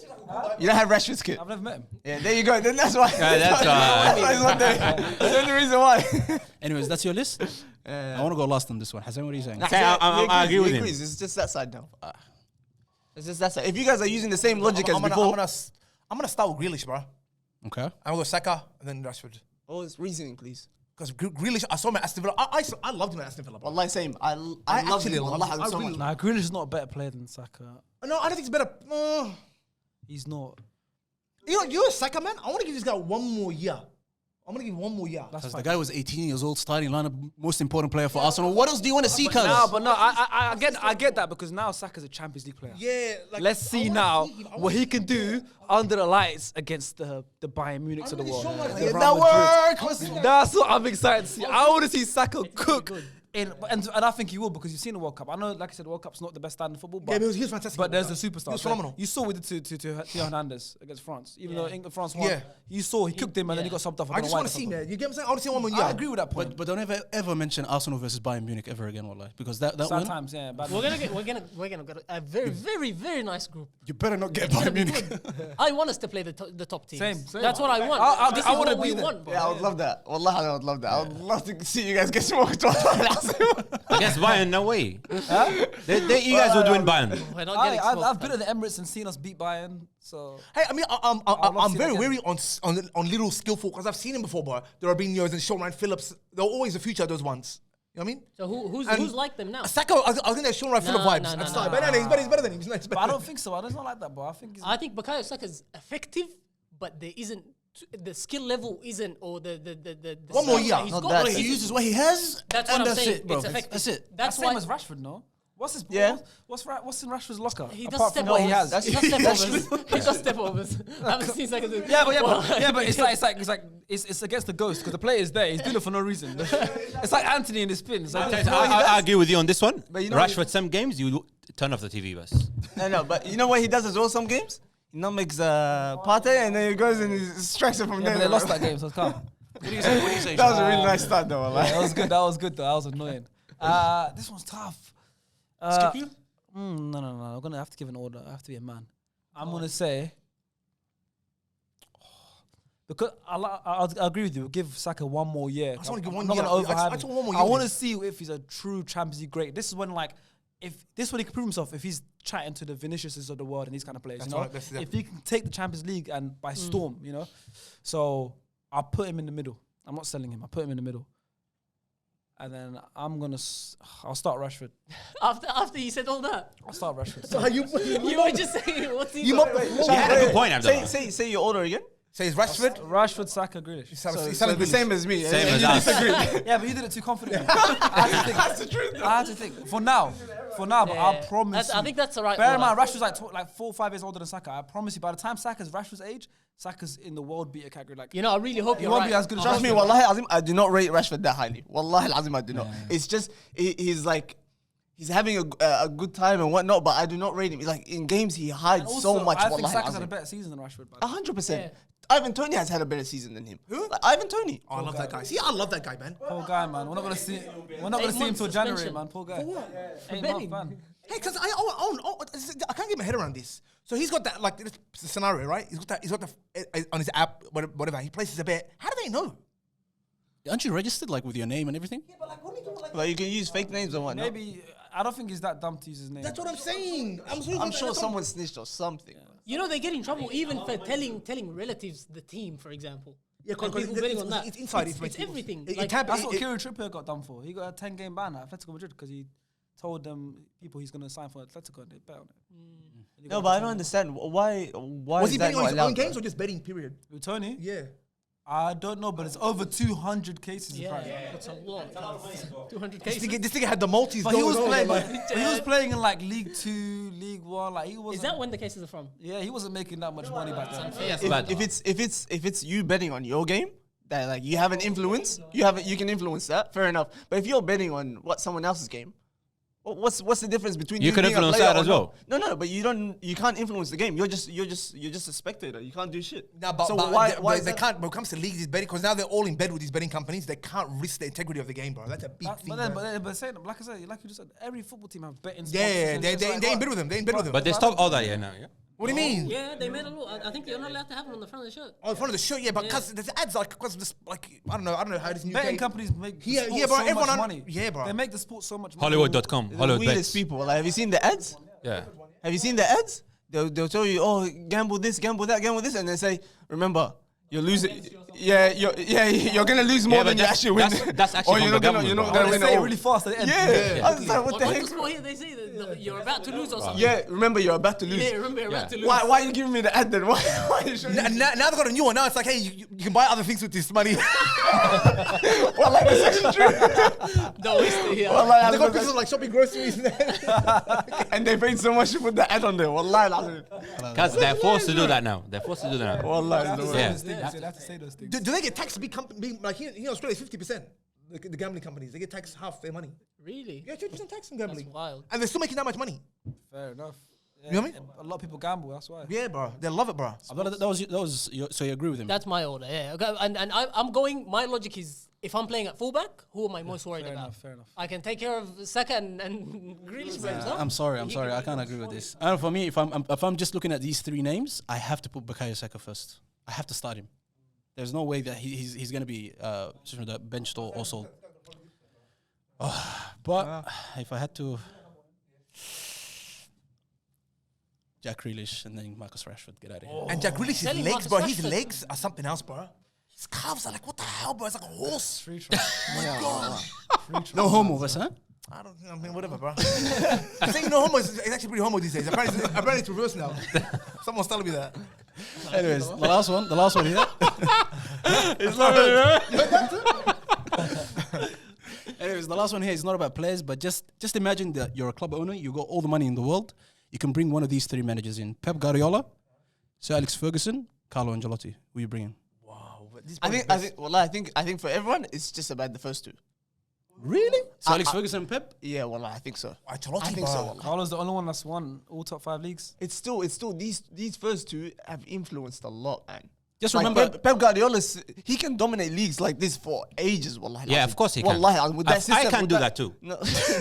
You don't have Rashford's kid. I've never met him. Yeah, there you go. Then that's why. that's why. That's that's the only reason why. Anyways, that's your list. I want to go last on this one. Hassan, what are you saying? I agree with him. It's just that side now. It's just that side. If you guys are using the same logic as before, I'm gonna start with Grealish, bro. Okay. I'm gonna go Saka and then Rashford. oh, it's reasoning, please. Because Grealish, I saw him at Aston Villa. I loved him at Aston Villa, bro. Wallahi, same. I I love actually him. love Wallahi, him. I so really much. Nah, Grealish is not a better player than Saka. No, I don't think he's better. He's not. You're a Saka man. I want to give this guy one more year. I'm gonna give him one more year. That's Because fine. the guy was 18 years old, starting lineup, most important player for Arsenal. What else do you want to see, cuz? No, but no, I get that because now Saka's a Champions League player. Yeah. Like, Let's see now what he can do under the lights against the Bayern Munichs of the world. The Get Real that Madrid. work. That's what I'm excited to see. I want to see Saka cook. And I think he will because you've seen the World Cup. I know, like I said, the World Cup's not the best stand in football, but, Yeah, but he was fantastic. but there's the superstars. He was phenomenal. You saw with it to Theo Hernandez against France. Even though France won, Yeah. you saw he cooked him and then he got subbed off. I just want to see, man. You get what I'm saying? I want to see one more year. I agree with that point. But don't ever mention Arsenal versus Bayern Munich ever again, wallahi. Because that win, Sometimes, yeah. Bad We're gonna get a very, very, very nice group. you better not get Bayern Munich. I want us to play the top teams. Same. That's what I want. I This is wanna what we be there. want, bro. Yeah, I would love that. Wallahi, I would love that. I would love to see you guys get smoked. Against Bayern, no way. You guys will win Bayern. We're not getting smoked. I've been at the Emirates and seen us beat Bayern, so Hey, I mean, love to I'm see very that wary on little skillful because I've seen him before, bro. There have been years and Sean Ryan Phillips. They're always the future of those ones. You know what I mean? So who's And like them now? Saka, I think they're Sean Wright full of No, vibes. no, at no, the start. no. But he's better than him. He's nice. But I don't think so. It's not like that, bro. I think I think Bukayo Saka's effective, but there isn't the skill level isn't or the One more stuff year. that he's Not got. that. He uses what he has. That's and what I'm that's saying. it, bro. It's effective. That's it. that's That's the same why as Rashford, no? What's his Yeah. What's in Rashford's locker? he does apart step from what he overs. has. He does step overs. He does step overs. I haven't seen Saka do. Yeah, but it's against the ghost because the player is there. He's doing it for no reason. It's like Anthony in his spin. It's like, I agree with you on this one. But you know Rashford, some games you turn off the TV, bus. No, but you know what he does as well some games? He not makes Partey and then he goes and he strikes it from yeah, there. but they lost that game, so it's calm. What do you say? What do you say? That was a really nice start though. Yeah, Like. that was good. That was good though. That was annoying. This one's tough. Skip you? No. I'm gonna have to give an order. I have to be a man. I'm gonna say because I agree with you. Give Saka one more year. I just wanna give one I'm not year. gonna I overhype just him. want one more I year. want to see if he's a true Champions League great. This is when when he can prove himself. If he's chatting to the Viniciuses of the world and these kind of players, That's you know, right, that's it. if he can take the Champions League and by storm, you know. So I'll put him in the middle. I'm not selling him. I put him in the middle. And then I'll start Rashford. After you said all that, I'll start Rashford. So you you were just saying what's he you got? mop You had a good point, Abdullah. Say your order again. Say it's Rashford. Rashford, Saka, Grealish. So the same as me. Same as You us. disagree. Yeah, but you did it too confidently. I had to think. That's the truth. I had to think. For now, but I promise I you. think that's the right. Bear in order. mind, Rashford's like 4 or 5 years older than Saka. I promise you, by the time Saka's Rashford's age, Saka's in the world beater category. Like, You know, I really hope he you're won't right. be as good as Trust me, Rashford. wallahi azim, I do not rate Rashford that highly. Wallahi azim, I do not. It's just he's like he's having a good time and whatnot, but I do not rate him. It's like in games he hides Also, so much. I think Wallahi Saka's had a azim. better season than Rashford. By the way. 100%. Yeah. Ivan Toney has had a better season than him. Who? Like, Ivan Toney. Oh, I love that guy. See, I love that guy, man. Poor guy, man. We're not gonna see. We're not gonna 8 see him months till January, suspension. man. Poor guy. For what? 8 betting. months, man. Hey, because I can't get my head around this. So he's got that, like, this scenario, right? He's got the, on his app, whatever, he places a bet. How do they know? Aren't you registered like with your name and everything? Yeah, but like, what are you doing? Like, Like you can use fake names and whatnot. Maybe I don't think he's that dumb to use his name. that's what I'm saying. I'm sure someone snitched or something. You know, they get in trouble even for telling relatives the team, for example. Yeah, And people betting on that. it's inside It's information. everything. It Like, can't be- That's what Kieran Trippier got done for. He got a 10-game ban at Atletico Madrid because he told them people he's going to sign for Atletico and they bet on it. And he No, got but I a don't 10-game understand why. Was is he that betting on not his allowed, own games bro? or just betting, period? ban. With Tony? Yeah. I don't know, but it's over 200 cases. yeah, apparently. that's a lot. 200 This cases. nigga had the multis But he was going on, playing. like- But he was playing in like League 2, League 1. Like he was. Is that when the cases are from? Yeah, he wasn't making that much money back then. Yes. If it's you betting on your game, that like you have an influence, you can influence that. Fair enough. But if you're betting on someone else's game, what's the difference between You can being a influence player that or as not? well. No, but you can't influence the game. You're just a spectator. You can't do shit. Nah, but, so but why they is that? can't, when it comes to leagues, these betting, because now they're all in bed with these betting companies, they can't risk the integrity of the game, bro. That's a big thing. But saying, like I said, like you just said, every football team have betting. Yeah, sponsors. It's they like, in bed with them. They in bed with them. But they stopped all that now, yeah? What do you mean? Yeah, they made a law. I think you're not allowed to have it on the front of the shirt. Oh, in front of the shirt, yeah, but because there's ads like, because this, like, I don't know how this new betting game. companies make the Yeah, sport yeah, bro, so everyone much on- money. yeah, bro. They make the sport so much money. Hollywood.com. The Hollywood weirdest bets. people. Like, have you seen the ads? Yeah. Have you seen the ads? They'll tell you, oh, gamble this, gamble that, gamble this, and they say, remember, you're losing. You're gonna lose more Yeah, than but you actually win. that's actually Or from you're the not gonna government, win They at say it all. really fast at the end. Yeah, I was like, what the On heck? the sport here, they say that you're about to lose or something. Yeah, remember, you're about to lose. Yeah, remember, you're about to lose. Why are you giving me the ad then? Why are you showing me? Now they got a new one. Now it's like, hey, you can buy other things with this money. Well, like, that's actually true. Don't waste it here. Well, like, They got pictures of like shopping groceries. and they paid so much to put the ad on there. Wallahi, lazim. Because they're forced to do that now. They're forced to do that now. Wallahi, no way. Yeah. They have to say those things. do they get taxed big company? Like here in Australia, 50%. The gambling companies, they get taxed half their money. Really? Yeah, 50% tax on gambling. That's wild. And they're still making that much money. Fair enough. You know what I mean? A lot of people gamble. That's why. Yeah, bro. They love it, bro. So you agree with him? That's my order, yeah. Okay, and I'm going, my logic is, if I'm playing at fullback, who am I most worried Fair about? enough. Fair enough. I can take care of Saka and Grealish by himself. I'm sorry. I can't agree with this. And for me, if I'm just looking at these three names, I have to put Bukayo Saka first. I have to start him. There's no way that he's going to be benched or sold. But if I had to, Jack Grealish and then Marcus Rashford, get out of here. And Jack Grealish's Selling legs, Marcus bro. His Rashford. legs are something else, bro. His calves are like, what the hell, bro? It's like a horse. Free transfer. Oh my god. No homo, huh? I mean, whatever, bro. I think no homo is actually pretty homo these days. Apparently it's reversed now. Someone's telling me that. Anyways, the last one here. It's not Anyways, the last one here is not about players, but just imagine that you're a club owner, you got all the money in the world, you can bring one of these three managers in: Pep Guardiola, Sir Alex Ferguson, Carlo Ancelotti. Who you bringing? Wow. I think for everyone, it's just about the first two. Really? Sir Alex Ferguson and Pep? Yeah, well, I think so. I think so. Carlo's the only one that's won all top 5 leagues. It's still these first two have influenced a lot, man. Just Like remember, Pep Guardiola, he can dominate leagues like this for ages. Wallahi, Yeah, of course he can. Wallahi, with that I system, can with do that too. No.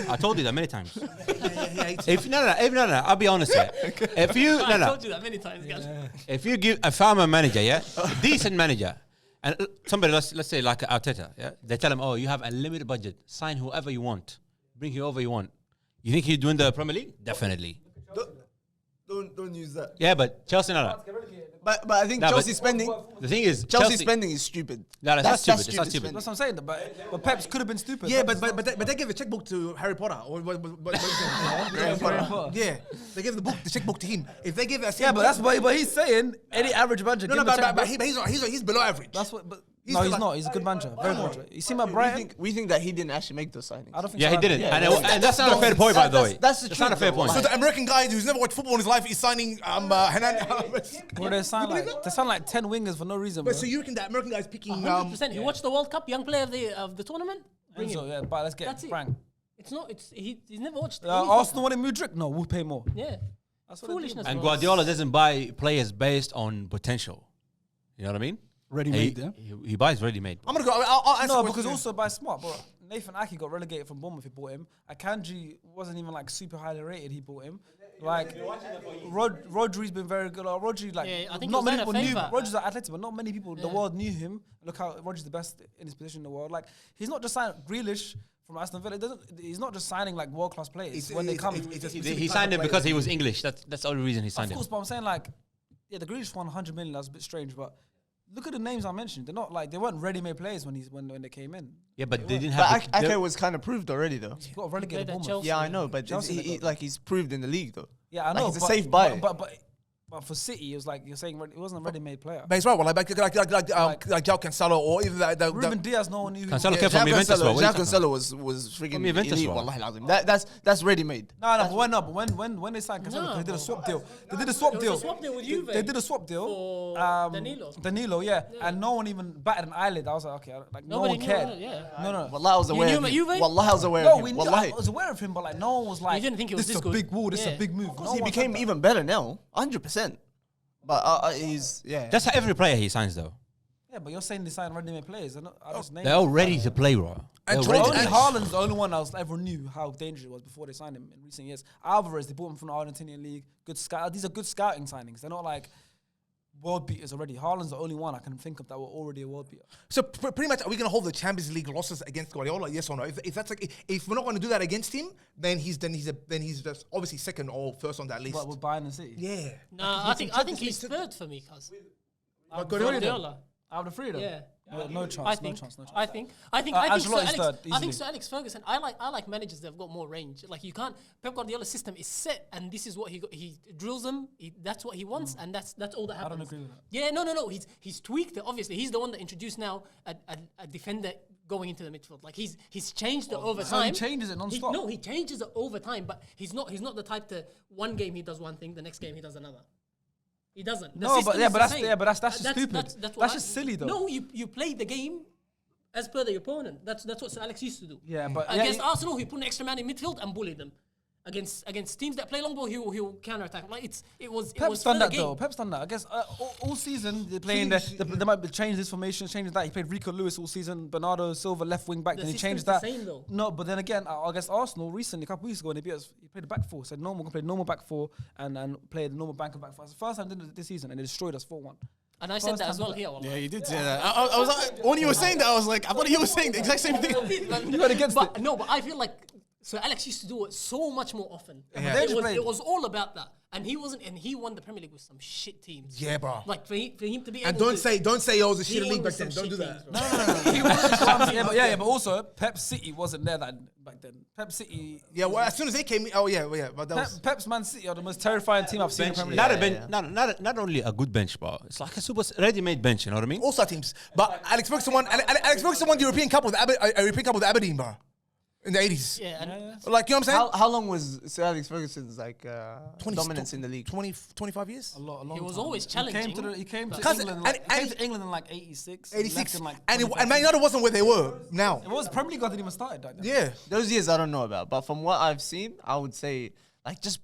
I told you that many times. No, I'll be honest here. If you I told you that many times, guys. if I'm a manager, a decent manager, and somebody let's say like Arteta, they tell him, oh, you have a limited budget, sign whoever you want, bring whoever you want. You think he'd win the Premier League? Definitely. Don't use that. Yeah, but Chelsea not. But I think Chelsea spending. The thing is, Chelsea spending is stupid. No, that's not stupid. It's not stupid. spending. That's what I'm saying. But Pep's could have been stupid. Yeah, Pep's but they gave a checkbook to Harry Potter. Or what yeah, they gave the checkbook to him. If they give that same but that's but he's saying any average manager. no, but he's below average. That's what. But He's no, still he's like- not. He's a good manager. Very good manager. You see my Brian. We think that he didn't actually make those signings. I don't think. Yeah, so he didn't, either. and that's not a fair point, by the way. That's the That's truth. not a fair though. point. So the American guy who's never watched football in his life is signing Hernandez. Bro, they sound like 10 wingers for no reason. But Bro. so you reckon that American guy is picking 100%. You watch the World Cup, young player of the tournament. Bring Enzo, him. yeah, but let's get That's it. Frank. It's not. He's never watched. Arsenal wanted Mudryk. No, we'll pay more. Yeah. That's what they do. Foolishness. And bro. Guardiola doesn't buy players based on potential. You know what I mean? ready-made, yeah? He buys ready-made. I'm gonna go. I'll answer No, the because question. also by smart, bro. Nathan Ake got relegated from Bournemouth. He bought him. Akanji wasn't even like super highly rated. He bought him. Like Rodri's been very good. Rodri, like Yeah, I think not he was many done people a knew. favour. Rodri's at Atletico, but not many people in the world knew him. Look how Rodri's the best in his position in the world. Like he's not just signing Grealish from Aston Villa. He's not just signing like world-class players when they come. He signed him because he was English. That's the only reason he signed Of him. course, but I'm saying like, yeah, the Grealish won 100 million. That's a bit strange, but look at the names I mentioned. They're not like they weren't ready-made players when they came in. Yeah, but they didn't But have. Ake was kind of proved already, though. He got relegated played at Bournemouth. Chelsea. Yeah, I know, but Chelsea he's proved in the league, though. Yeah, I Like, know. it's a safe buy. But for City, it was like you're saying it wasn't a ready-made player. But it's right. Well, like João Cancelo or even Ruben Diaz, no one knew. Cancelo who came from Juventus. What are you João talking Cancelo was freaking From Juventus, elite. bro. Wallahi lazim. That's ready-made. But when they signed Cancelo, No, they did a bro. swap deal. They did a swap There deal. was a swap deal with Juve They did a swap deal. for Danilo. Danilo, yeah. And no one even batted an eyelid. I was like, okay, like no Nobody one knew cared. about it, yeah. No. Wallahi, I was aware knew of him at him. Juve? Wallahi, I was aware No, of we him. knew, I Wallahi. was aware of him, but like no one was like, didn't think it was this this is a good. big wall, this is Yeah. a big move. Of course, No he one became said even better now, 100%. But he's That's how every player he signs, though. that. Yeah, but you're saying they signed ready-made players. I just named They're all ready to play, bro. And They're ready Only to play. Haaland's the only one that ever knew how dangerous it was before they signed him in recent years. Alvarez, they bought him from the Argentinian league. Good scout. These are good scouting signings. They're not like world beaters already. Haaland's the only one I can think of that were already a world beater. So pretty much, are we going to hold the Champions League losses against Guardiola? Yes or no? If that's like, if we're not going to do that against him, then he's just obviously second or first on that list. But with Bayern and City. Yeah. No, I think he's third for me, cuz. Guardiola. Out of the three of them? Yeah. No chance. I think. No chance. I think Ancelotti's third, I think easily. Sir Alex Ferguson. I like managers that have got more range. Like you can't. Pep Guardiola's system is set, and this is what he drills them. That's what he wants, and that's all that happens. don't agree with that. Yeah, no. He's tweaked it. Obviously, he's the one that introduced now a defender going into the midfield. Like he's changed it over So he time. changes it non-stop? No, he changes it over time, but he's not the type to one game he does one thing, the next game he does another. He doesn't. The No, system but yeah, is but the that's same. yeah, but that's just stupid. That's That's just silly though. No, you play the game as per the opponent. That's what Sir Alex used to do. Yeah, but Against Arsenal, he put an extra man in midfield and bullied them. Against teams that play long ball, he'll counter attack. Like it was Pep's for done the that game. though. Pep's done that. I guess all season they're playing. They might be changing this formation, changing that. He played Rico Lewis all season. Bernardo Silva left wing back. The Then he system's changed the that. same, though. No, but then again, I guess Arsenal recently, a couple weeks ago, when he beat us, he played the back four. Said no, we're gonna play normal back four and play the normal back four. It's the first time they did it this season, and they destroyed us 4-1. And I said that as well here. Yeah, you did say that. I was when you were saying that, I was like, I thought you were saying the exact same thing. You went against it. No, but I feel like So Alex used to do it so much more often. Yeah. It was all about that. And he wasn't, and he won the Premier League with some shit teams. Yeah, bro. Like for him to be And able don't to, say it was a he shit won league back with then. some Don't do shit that. teams, bro. He won but also Pep City wasn't there back then. Pep City. Yeah, well, as soon as they came in, yeah. But that was Pep's Man City are the most terrifying team I've seen in Premier League. Not a bench, not only a good bench, bro. It's like a super ready-made bench. You know what I mean? all-star teams. But Alex Ferguson won the European Cup with European Cup with Aberdeen, bro, in the 80s. Yeah, and Like, you know what I'm saying? How long was Sir Alex Ferguson's dominance in the league? 25 years? A long he was time. always challenging. He came to Because- England. and- He came to England in like 86. 86. left in like And 25. Man United wasn't where they were now. It was Premier League hadn't even started back then. Yeah. Those years I don't know about, but from what I've seen, I would say like just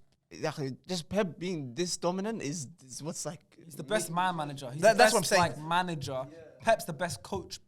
Pep being this dominant is what's like. He's the best manager. He's That's the best, what I'm saying. Like manager. Pep's the best coach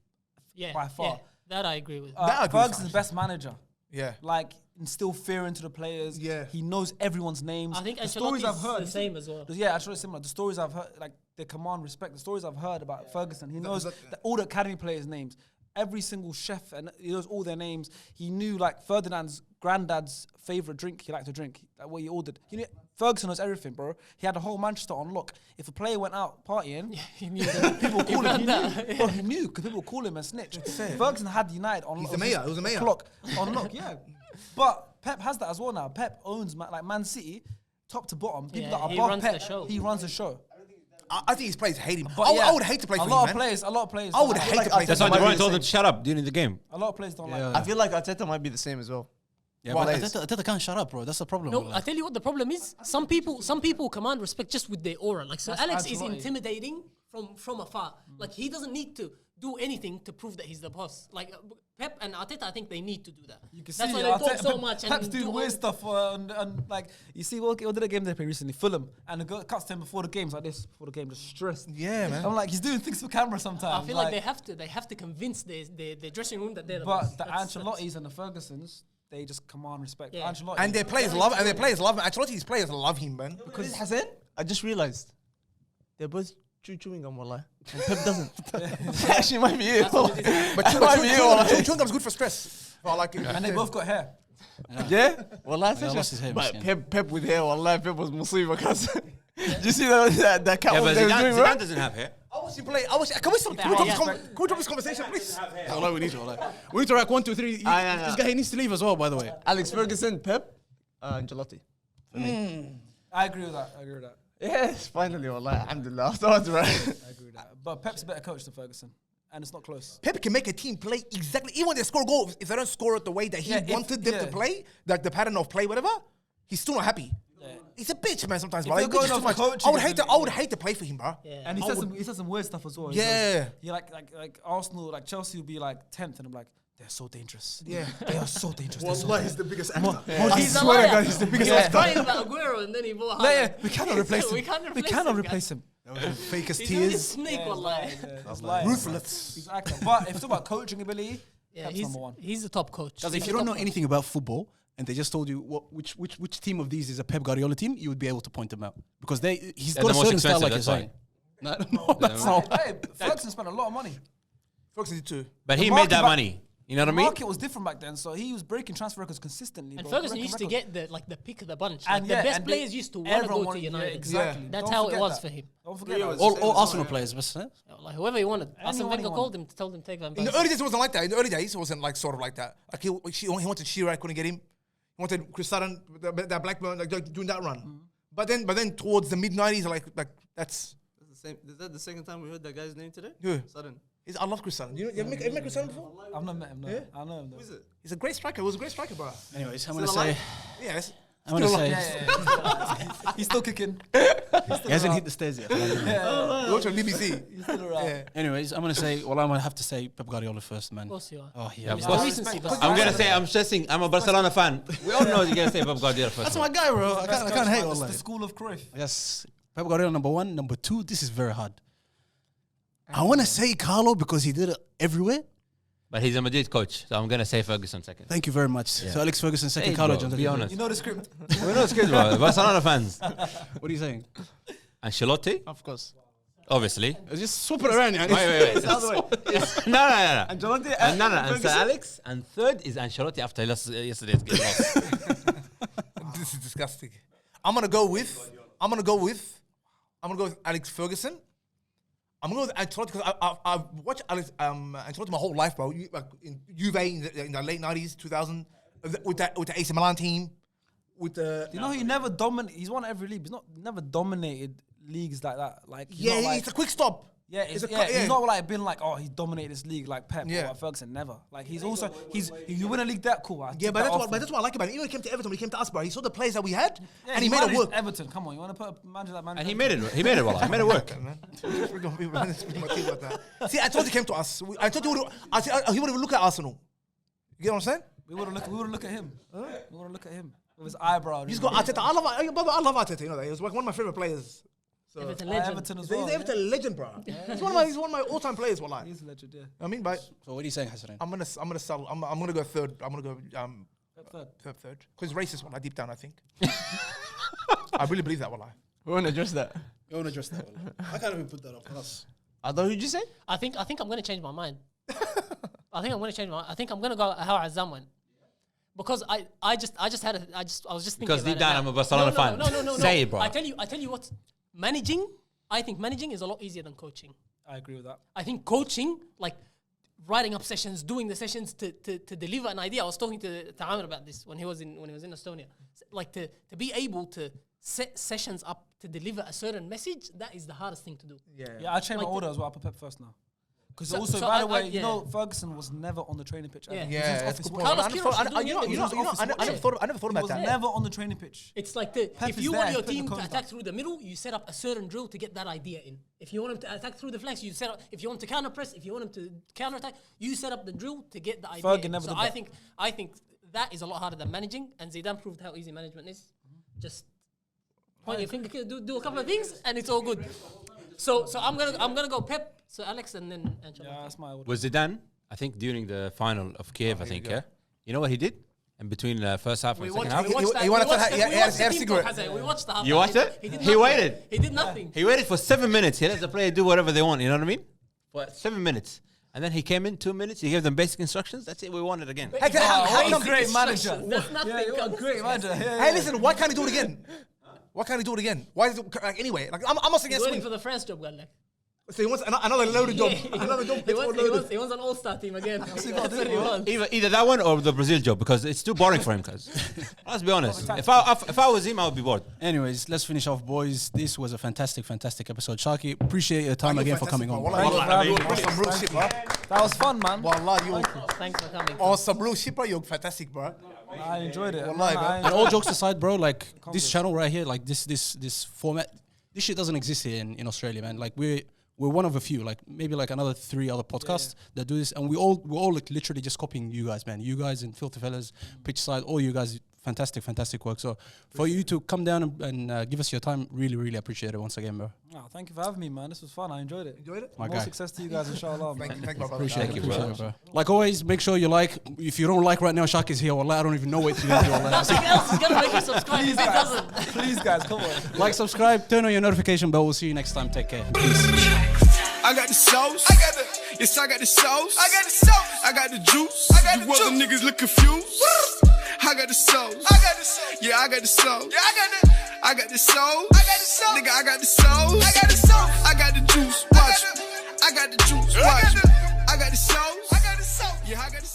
yeah, by far. yeah, that I agree with. That I agree with Ferguson's the best manager. Yeah. Like instill fear into the players. Yeah. He knows everyone's names. I think the stories I've Ancelotti's heard the same as well. Yeah, actually similar. The stories I've heard, like they command respect. The stories I've heard about Ferguson, he knows all the academy players' names. Every single chef, and he knows all their names. He knew like Ferdinand's granddad's favorite drink he liked to drink, like what he ordered. He knew, Ferguson knows everything, bro. He had the whole Manchester on lock. If a player went out partying, He knew that. people call him. that. Bro, he knew because people call him and snitch. Ferguson had United on. He's the mayor. He was the mayor. Clock on lock, yeah. But Pep has that as well now. Pep owns like Man City, top to bottom. People Yeah, that are he above runs Pep, the show. he runs the show. I think his players hate him. But I would hate to play for a him, lot man. of players. I would like- hate to play for That's him. why De might be Bruyne the told him same. to shut up during the game. A lot of players don't Yeah. like. I feel like Arteta might be the same as well. Yeah, Well, but it is. Arteta can't shut up, bro. That's the problem. No, with I that. tell you what the problem is. Some people command respect just with their aura. Like so, That's Alex is Ancelotti. intimidating from afar. Like he doesn't need to do anything to prove that he's the boss. Like Pep and Arteta, I think they need to do that. You can That's see why they talk Arteta- so much. Pep's and doing do weird all- stuff and like you see what did a game they played recently, Fulham, and the girl cuts to him before the games like this before the game, just stressed. Yeah, man. I'm like he's doing things for camera sometimes. I feel like they have to convince their dressing room that they're the boss. But the That's- Ancelottis and the Fergusons, they just command respect. Yeah. Ancelotti And their players love him. Ancelotti's players love him, man. Because Hassan, I just realized they're both chewing gum, wallah. And Pep doesn't. Actually, might be it. what it is. But chewing gum's good for stress. Well, like, and they both got hair. Yeah? Wallah, Yeah, I lost his hair, but miskin. Pep with hair, wallah, Pep was musiba, cuz. Did you see that cat Yeah, was but they was Zidane, doing, bro? Zidane doesn't have hair. I watched him play. Can we drop this conversation, please? Wallah, we need to. We need to rank 1, 2, 3. yeah. This guy he needs to leave as well, by the way. Alex Ferguson, Pep, Ancelotti. I agree with that. Yes, finally, wallah, alhamdulillah. Afterwards, right? I agree with that. But Pep's a better coach than Ferguson, and it's not close. Pep can make a team play exactly, even when they score goals, if they don't score it the way that he wanted them to play, like the pattern of play, whatever, he's still not happy. He's a bitch, man. Sometimes, bro. you're Like, going bitch is off too much. coaching I would ability, hate to play for him, bro. Yeah. And he says some weird stuff as well. He Yeah. goes- He like Arsenal, like Chelsea will be like 10th, and I'm like, they're so dangerous. Yeah. They are so dangerous. They're so Wallah, he's the biggest actor. He's a I swear to liar. God, he's the biggest He was actor. crying about Aguero and then he bought Haaland. we cannot replace him. We can't We replace cannot him, replace him. Fakest He's only a tears. snake, wallahi. Ruthless. He's actor. But if you talk about coaching ability, Yeah, Pep's he's number one. he's the top coach. Because He's if you the don't top know coach. anything about football and they just told you which team of these is a Pep Guardiola team, you would be able to point them out because he's They're got the a most certain style, expensive, like you're that's saying. No, that's not. Hey, Ferguson spent a lot of money. Ferguson did too. But The he market made that back- money. You know what I The mean? market was different back then, so he was breaking transfer records consistently. And bro. Ferguson Breaking used to records. get the pick of the bunch. And Like, the best and players used to want to everyone go to wanted- United. exactly. That's Don't how it forget was that. for him. Don't forget that. All Arsenal players, but Like whoever he wanted. Arsene Anyone Wenger he called wanted. him, told him take Van In the Persie. early days, it wasn't like that. In the early days, it wasn't like sort of like that. Like he wanted Chirac, couldn't get him. He wanted Chris Sutton, that Blackburn, like doing that run. But then towards the mid '90s, like that's Is that the second time we heard that guy's name today? who? Sudden. I love Chris Sutton. You ever met Chris Sutton before? I've not met him. No. Yeah? I know him. Though. Who is it? He's a great striker. He was a great striker, bro. anyways, I'm Still gonna say alive? Yes. I'm gonna say He's still kicking. he hasn't hit the stairs yet. You watch on BBC. He's still around. Yeah. Anyways, I'm gonna say I'm gonna have to say Pep Guardiola first, man. Of course you are. Oh Yeah, yeah, of It's course. the recency bias. I'm gonna say I'm stressing. I'm a Barcelona fan. We all know you're gonna say Pep Guardiola first. that's my guy, bro. I can't hate all It's the that. school of Cruyff. Yes, Pep Guardiola number 1, number 2. This is very hard. I want to say Carlo because he did it everywhere. But he's a Madrid coach, so I'm gonna say Ferguson second. Thank you very much. So Alex Ferguson second, Hey, Carlo bro, Johnson. be honest. You know the script. We know it's good, bro. Barcelona fans. What are you saying? Ancelotti, Of course. obviously. Just swap it around, yani. Wait. No. Ancelotti, And Sir Alex. And third is Ancelotti after he lost yesterday's game. This is disgusting. I'm gonna go with Alex Ferguson. I'm gonna go with Ancelotti because I've watched Ancelotti my whole life, bro. Like in Juve in the late 90s, 2000, with the AC Milan team. You know, he never dominated. He's won every league. He's never dominated leagues like that. Like It's a quick stop. Yeah, he's not like been like, oh, he's dominated this league like Pep or like Ferguson. Never. Like he's you win a league that cool. But that's what I like about it. Even when he came to Everton, when he came to us, bro, he saw the players that we had and he made it work. Everton, come on, you want to put a manager like manager? And he made it. He made it well. He made it work. See, I told he came to us. I told he would look at Arsenal. You get what I'm saying? We would look at him. We would look at him with his eyebrow. He's got Arteta. I love Arteta. You know that. He was like one of my favorite players. So. Everton legend. Everton as He's well. an Everton legend, bro. He's one of my all-time players. Wallah. He's a legend, yeah. I mean, but So what are you saying, Hassan? I'm gonna settle. I'm gonna go third. I'm gonna go third. Because racist, wallah, deep down, I think. I really believe that, wallah. We won't address that. You want to address that? I can't even put that up for us. I thought who'd you say? I think I'm going to change my mind. I think I'm going to go how Azam went. Because I was just thinking Because about deep it down now. I'm a Barcelona fan. No. Say it, bro. I tell you what, I think managing is a lot easier than coaching. I agree with that. I think coaching, like writing up sessions, doing the sessions to deliver an idea. I was talking to Aamir about this when he was in Estonia. Like to be able to set sessions up to deliver a certain message, that is the hardest thing to do. Yeah, I changed my order as well. I put Pep first now. Because So by the I- way, yeah. you know, Ferguson was never on the training pitch. Yeah. ever. Yeah, He was in his that's office good work. point. Carlos I never Queiroz thought- was doing I never thought He about was that. never on the training pitch. It's like Pep if is you there, want your put the team to cones attack down. through the middle, you set up a certain drill to get that idea in. If you want them to attack through the flanks, you set up. If you want to counter press, if you want them to counter attack, you set up the drill to get the idea. Fergie in. never So did I that. think that is a lot harder than managing, and Zidane proved how easy management is. Just point your finger, do a couple of things, and it's all good. So I'm gonna go Pep, so Alex, and then Ancelotti. Yeah, that's my order. Was Zidane, I think, during the final of Kiev, I think, yeah? You know what he did? In between the first half and We the second watched, half? we watched that. he We wanted to watched ha- the- he we had watched the a team cigarette. talk, Hassan. We watched the half. You watched it? He did He nothing. waited. He did nothing. He waited for 7 minutes. He let the player do whatever they want, you know what I mean? For 7 minutes. And then he came in 2 minutes. He gave them basic instructions. That's it. We won it again. Hey, What a hey, great manager. That's nothing. Yeah, you're a great manager. hey, listen, why can't he do it again? Why can't he do it again? Why is it like anyway? Like I'm not He's against waiting winning. for the France job, Galak. So he wants another loaded job. Another job. He wants an all-star team again. That's what he wants. Either that one or the Brazil job because it's too boring for him. Cause let's be honest, if I was him, I would be bored. Anyways, let's finish off, boys. This was a fantastic episode. Sharky, appreciate your time again for coming on. Thank you for having me. Some real shit, bro. That was fun, man. Wallah, you Thanks for coming. on some real shit, bro. You're fantastic, bro. I enjoyed it. Wallahi, bro. And all jokes aside, bro, like this channel right here, like this format, this shit doesn't exist here in Australia, man. Like we're one of a few, like maybe like another 3 other podcasts that do this, and we're all like literally just copying you guys, man. You guys and Filthy Fellas, Pitch Side, all you guys, fantastic work. So for you to come down and give us your time, really appreciate it once again, bro. Oh, thank you for having me, man. This was fun. I enjoyed it. Enjoyed it? My More guy. success to you guys, inshallah. Thank you, my brother. Appreciate it, bro. Like always, make sure you like. If you don't like right now, Shark is here. Wallah, I don't even know what to do. Wallah. Nothing else is gonna make you subscribe if it doesn't. Please, guys, come on. Like, subscribe, turn on your notification bell. We'll see you next time. Take care. Peace. I got the sauce. I got the sauce. I got the sauce. I got the juice. I got the juice. You niggas look confused. I got the sauce. Yeah, I got the sauce. I got the sauce. Nigga, I got the sauce. I got the juice. Watch. I got the juice. Watch. I got the sauce. Yeah, I got the